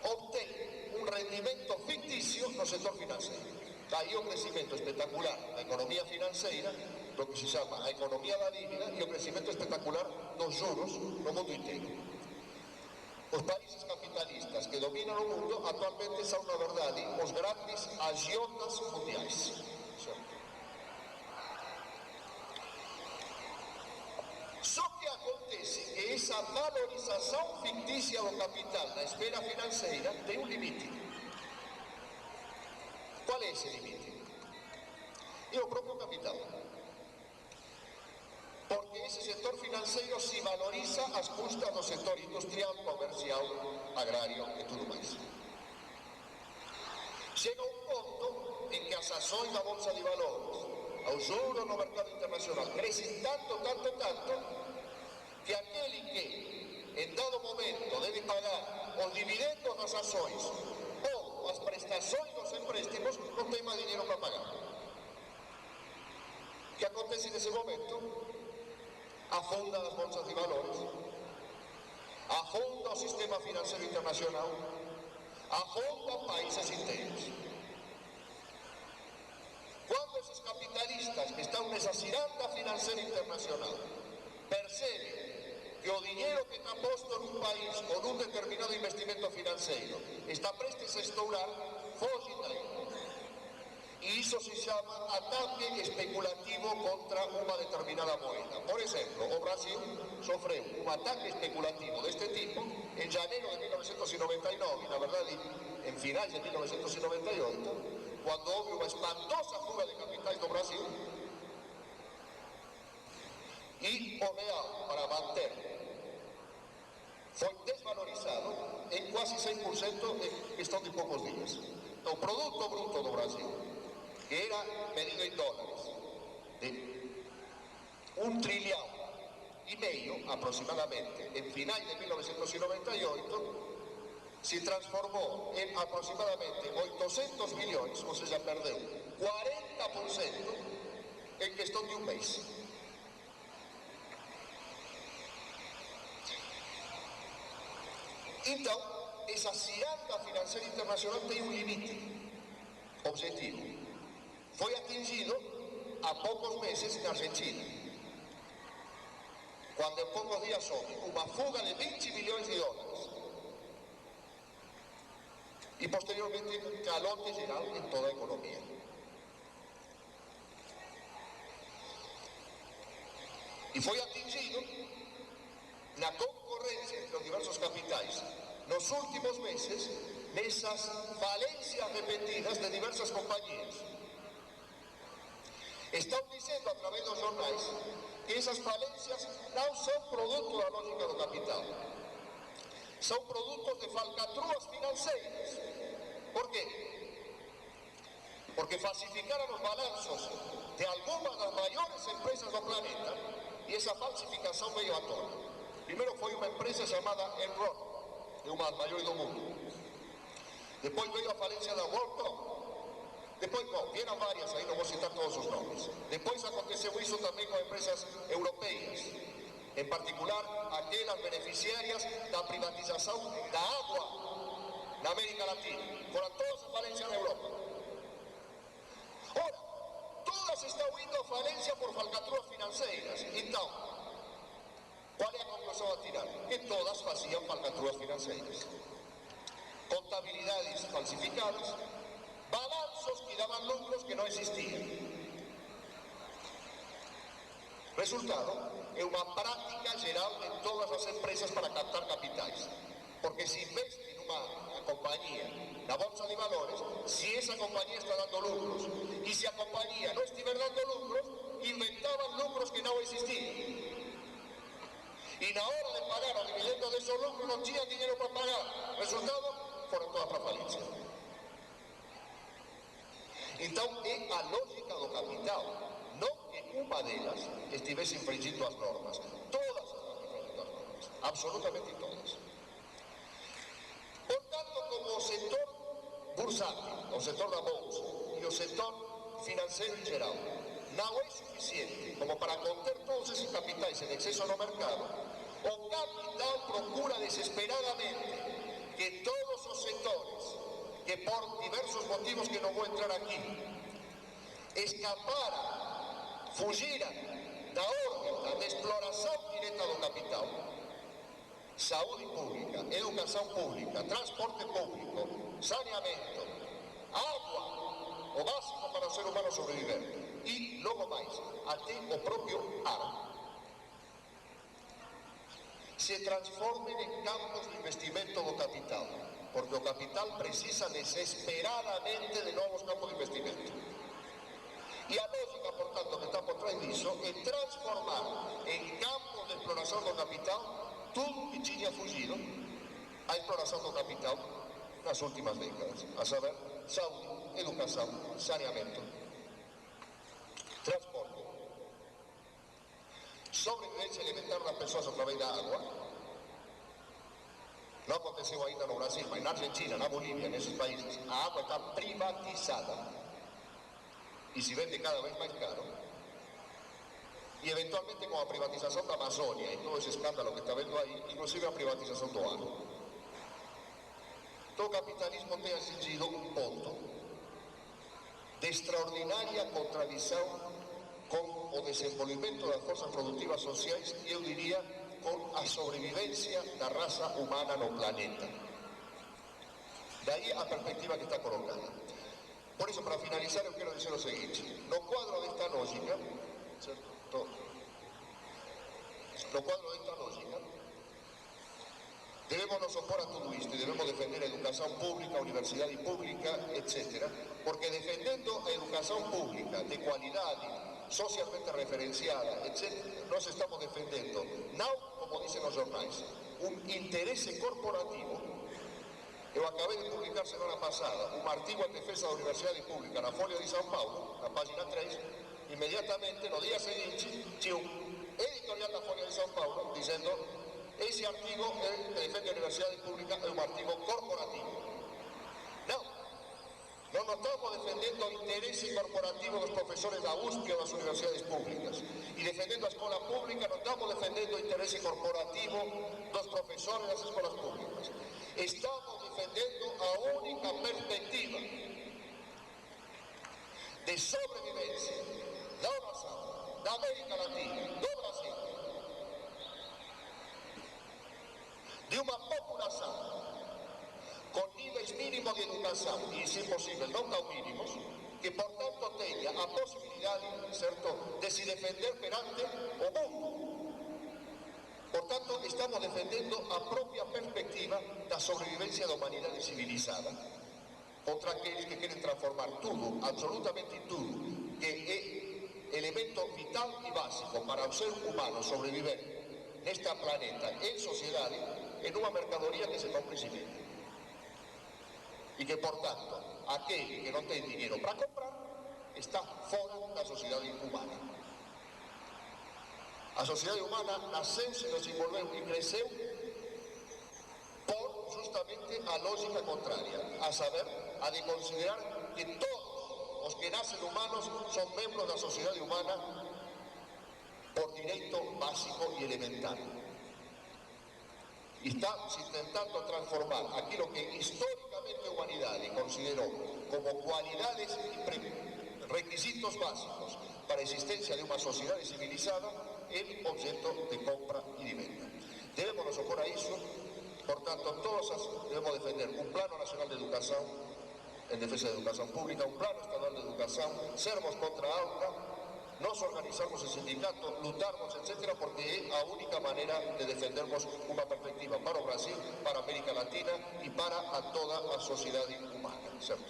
obtém um rendimento fictício no setor financeiro. Daí o crescimento espetacular da economia financeira, do que se chama a economia da dívida, e o crescimento espetacular dos juros no mundo inteiro. Os países capitalistas que dominam o mundo atualmente são, na verdade, os grandes agiotas mundiais. Só que acontece que essa valorização fictícia do capital na esfera financeira tem um limite. Qual é esse limite? É o próprio capital. Porque esse setor financeiro se valoriza às custas do setor industrial, comercial, agrário e tudo mais. Chega um ponto em que as ações da Bolsa de Valores, aos juros no mercado internacional, crescem tanto, que aquele que, em dado momento, deve pagar os dividendos das ações ou as prestações dos empréstimos, não tem mais dinheiro para pagar. O que acontece nesse momento? Afunda as bolsas de valores, afunda o sistema financeiro internacional, afunda países inteiros. Quando esses capitalistas que estão nessa ciranda financeira internacional percebem que o dinheiro que está posto num país ou num determinado investimento financeiro está prestes a estourar, fogem daí. E isso se chama ataque especulativo contra uma determinada moeda. Por exemplo, o Brasil sofreu um ataque especulativo deste tipo em janeiro de 1999, na verdade, em finais de 1998, quando houve uma espantosa fuga de capitais do Brasil, e o real, para manter, foi desvalorizado em quase 100% em questão de poucos dias. Então, o produto bruto do Brasil, que era medido em dólares, de 1,5 trilhão aproximadamente, em finais de 1998, se transformou em aproximadamente 800 bilhões, ou seja, perdeu 40% em questão de um mês. Então, essa ciranda financeira internacional tem um limite objetivo. Foi atingido há poucos meses na Argentina, quando em poucos dias houve uma fuga de 20 bilhões de dólares e posteriormente um calote geral em toda a economia. E foi atingido na concorrência entre os diversos capitais nos últimos meses nessas falências repetidas de diversas companhias. Estão dizendo através dos jornais que essas falências não são produto da lógica do capital. São produtos de falcatruas financeiras. Por quê? Porque falsificaram os balanços de algumas das maiores empresas do planeta e essa falsificação veio à tona. Primeiro foi uma empresa chamada Enron, uma das maiores do mundo. Depois veio a falência da WorldCom. Depois, vieram várias aí, não vou citar todos os nomes. Depois aconteceu isso também com empresas europeias, em particular aquelas beneficiárias da privatização da água na América Latina. Foram todas a falência na Europa. Ora, todas estão indo a falência por falcatruas financeiras. Então, qual é a conclusão a tirar? Que todas faziam falcatruas financeiras. Contabilidades falsificadas, balanços que daban lucros que não existiam. Resultado é uma prática geral em todas as empresas para captar capitais. Porque se investe numa companhia na Bolsa de Valores, se essa companhia está dando lucros. E se a companhia não estiver dando lucros, inventavam lucros que não existiam. E na hora de pagar o dividendo desses lucros não tinham dinheiro para pagar. Resultado, foram todas para a falência. Então, é a lógica do capital. Não que uma delas estivesse infringindo as normas. Todas estão infringindo as normas. Absolutamente todas. Portanto, como o setor bursátil, o setor da bolsa e o setor financeiro em geral não é suficiente como para conter todos esses capitais em excesso no mercado, o capital procura desesperadamente que todos os setores, que por diversos motivos que não vou entrar aqui, escaparam, fugiram da órbita de exploração direta do capital, saúde pública, educação pública, transporte público, saneamento, água, o básico para o ser humano sobreviver, e logo mais, até o próprio ar, se transformem em campos de investimento do capital, porque o capital precisa desesperadamente de novos campos de investimento. E a lógica, portanto, que está por trás disso é transformar em campos de exploração do capital tudo que tinha fugido à exploração do capital nas últimas décadas, a saber, saúde, educação, saneamento, transporte, sobrevivência alimentar das pessoas através da água. Não aconteceu ainda no Brasil, mas na Argentina, na Bolívia, nesses países, a água está privatizada e se vende cada vez mais caro. E eventualmente com a privatização da Amazônia e todo esse escândalo que está vendo aí, inclusive a privatização do ar. Então o capitalismo tem atingido um ponto de extraordinária contradição com o desenvolvimento das forças produtivas sociais e, eu diria, com a sobrevivência da raça humana no planeta. Daí a perspectiva que está colocada. Por isso, para finalizar, eu quero dizer o seguinte: no quadro desta lógica, certo? No quadro desta lógica, debemos nos opor a tudo isto e debemos defender a educação pública, a universidade pública, etc. Porque defendendo a educação pública de qualidade, socialmente referenciada, etc., nós estamos defendendo, não, como dizem os jornais, um interesse corporativo. Eu acabei de publicar semana passada um artigo em defesa da universidade pública na Folha de São Paulo, na página 3, imediatamente, no dia seguinte, tinha um editorial da Folha de São Paulo dizendo: esse artigo que defende a universidade pública é um artigo corporativo. Não, nós estamos defendendo o interesse corporativo dos professores da USP ou das universidades públicas. E defendendo a escola pública, não estamos defendendo o interesse corporativo dos professores das escolas públicas. Estamos defendendo a única perspectiva de sobrevivência da nação, da América Latina, do Brasil, de uma população com níveis mínimos de educação, e se possível não tão mínimos, que portanto tenha a possibilidade, certo, de se defender perante o mundo. Portanto, estamos defendendo a própria perspectiva da sobrevivência da humanidade civilizada contra aqueles que querem transformar tudo, absolutamente tudo, que é elemento vital e básico para o ser humano sobreviver neste planeta, em sociedade, em uma mercadoria que se compra e se vende. E que, portanto, aquele que não tem dinheiro para comprar está fora da sociedade humana. A sociedade humana nasceu, se desenvolveu e cresceu por justamente a lógica contrária, a saber, a de considerar que todos os que nascem humanos são membros da sociedade humana por direito básico e elementar. Estamos intentando transformar aquilo que históricamente a humanidade considerou como cualidades y requisitos básicos para a existencia de uma sociedade civilizada en objeto de compra y de venta. Debemos nos opor a iso, por tanto, todos debemos defender un plano nacional de educación en defensa de educación pública, un plano estadual de educación, sermos contra a AUCA, nos organizarmos en sindicato, lutarmos, etcétera, porque é a única maneira de defendermos unha perspectiva para o Brasil, para a América Latina e para a toda a sociedade humana, certo?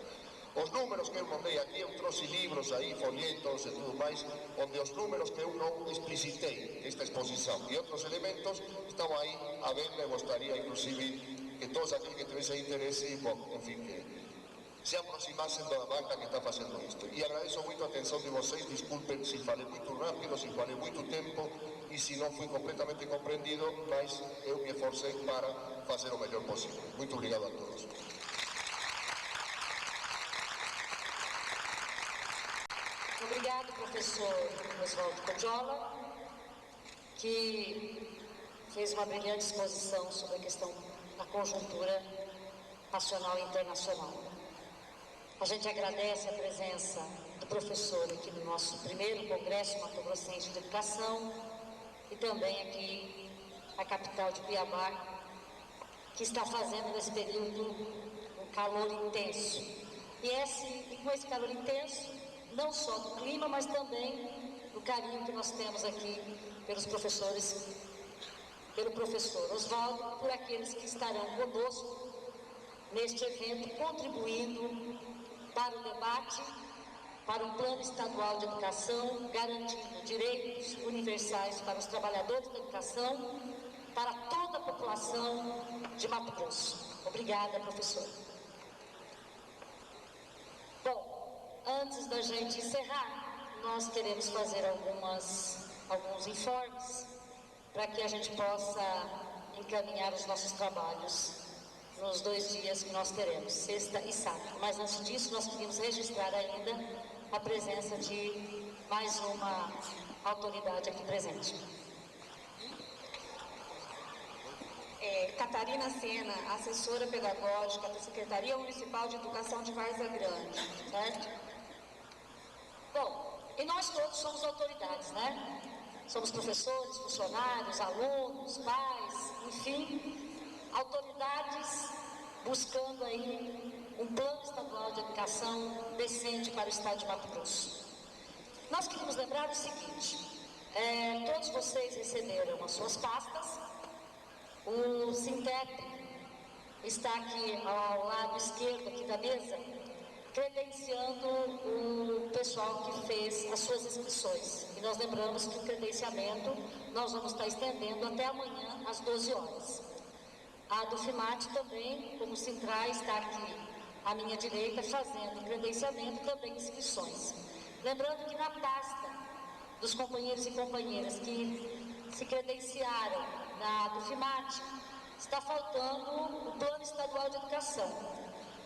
Os números que eu mandei aquí, eu trouxe libros aí, folletos e tudo máis, onde os números que eu non explicitei esta exposición e outros elementos estão aí a venda e gostaria, inclusive, que todos aqueles que tivessem interesse, bom, en fin, que se aproximasen da banca que está facendo isto. E agradeço moito a atención de vocês, disculpen se falei moito rápido, se falei moito tempo e se non fui completamente comprendido, mas eu me esforcei para fazer o mellor posible. Muito obrigado a todos. Obrigado, professor Oswaldo Codiola, que fez uma brilhante exposição sobre a questão da conjuntura nacional e internacional. A gente agradece a presença do professor aqui no nosso primeiro Congresso Mato Grossense de Educação e também aqui na capital de Cuiabá, que está fazendo nesse período um calor intenso. E com esse calor intenso, não só do clima, mas também do carinho que nós temos aqui pelos professores, pelo professor Oswaldo, por aqueles que estarão conosco neste evento, contribuindo para o debate, para um plano estadual de educação, garantindo direitos universais para os trabalhadores da educação, para toda a população de Mato Grosso. Obrigada, professor. Bom, antes da gente encerrar, nós queremos fazer alguns informes para que a gente possa encaminhar os nossos trabalhos nos 2 dias que nós teremos, sexta e sábado. Mas antes disso, nós queríamos registrar ainda a presença de mais uma autoridade aqui presente. Catarina Sena, assessora pedagógica da Secretaria Municipal de Educação de Várzea Grande, certo? Bom, e nós todos somos autoridades, né? Somos professores, funcionários, alunos, pais, enfim, autoridades buscando aí um plano estadual de educação decente para o estado de Mato Grosso. Nós queremos lembrar o seguinte, todos vocês receberam as suas pastas. O Sintep está aqui ao lado esquerdo aqui da mesa, credenciando o pessoal que fez as suas inscrições. E nós lembramos que o credenciamento nós vamos estar estendendo até amanhã às 12 horas. A do FIMAT também, como Sintra, está aqui à minha direita fazendo credenciamento e também inscrições. Lembrando que na pasta dos companheiros e companheiras que se credenciaram do FIMAT, está faltando o Plano Estadual de Educação.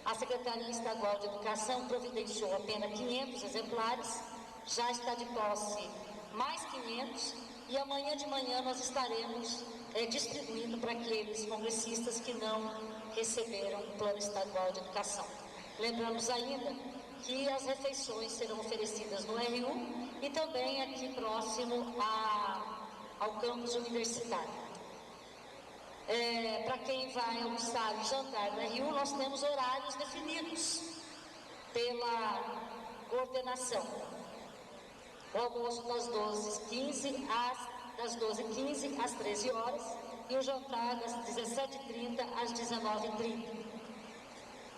A Secretaria Estadual de Educação providenciou apenas 500 exemplares, já está de posse mais 500, e amanhã de manhã nós estaremos distribuindo para aqueles congressistas que não receberam o Plano Estadual de Educação. Lembramos ainda que as refeições serão oferecidas no RU e também aqui próximo ao campus universitário. Para quem vai almoçar e jantar no RU, nós temos horários definidos pela coordenação. O almoço das 12h15 às 13 horas e o jantar das 17h30 às 19h30.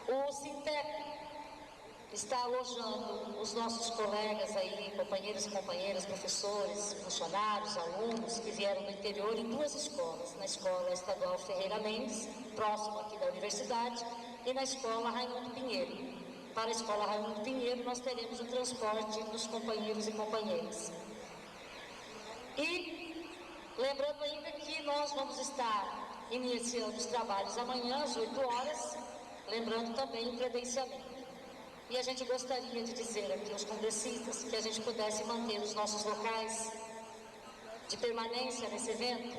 O Sintep está alojando os nossos colegas aí, companheiros e companheiras, professores, funcionários, alunos que vieram do interior em 2 escolas, na Escola Estadual Ferreira Mendes, próximo aqui da universidade, e na Escola Raimundo Pinheiro. Para a Escola Raimundo Pinheiro nós teremos o transporte dos companheiros e companheiras. E lembrando ainda que nós vamos estar iniciando os trabalhos amanhã às 8 horas, lembrando também o credenciamento. E a gente gostaria de dizer aqui aos congressistas que a gente pudesse manter os nossos locais de permanência nesse evento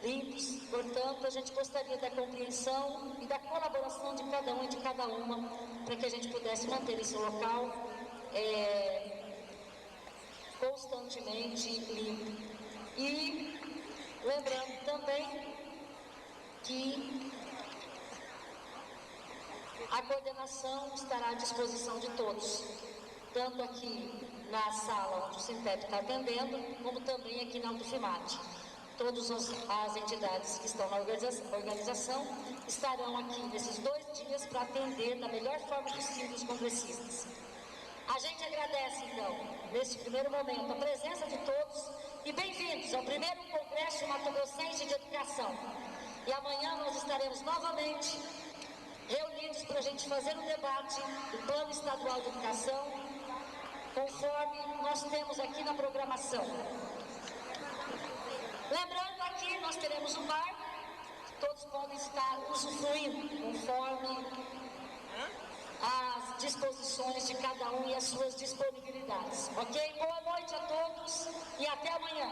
limpos. Portanto, a gente gostaria da compreensão e da colaboração de cada um e de cada uma para que a gente pudesse manter esse local constantemente limpo. E lembrando também que a coordenação estará à disposição de todos tanto aqui na sala onde o Simpep está atendendo, como também aqui na Autofimate. Todas as entidades que estão na organização estarão aqui nesses 2 dias para atender da melhor forma possível os congressistas. A gente agradece, então, nesse primeiro momento, a presença de todos e bem-vindos ao primeiro Congresso Mato Grossense de Educação. E amanhã nós estaremos novamente reunidos para a gente fazer um debate do Plano Estadual de Educação, conforme nós temos aqui na programação. Lembrando aqui, nós teremos um bar, todos podem estar usufruindo, conforme as disposições de cada um e as suas disponibilidades. Ok? Boa noite a todos e até amanhã.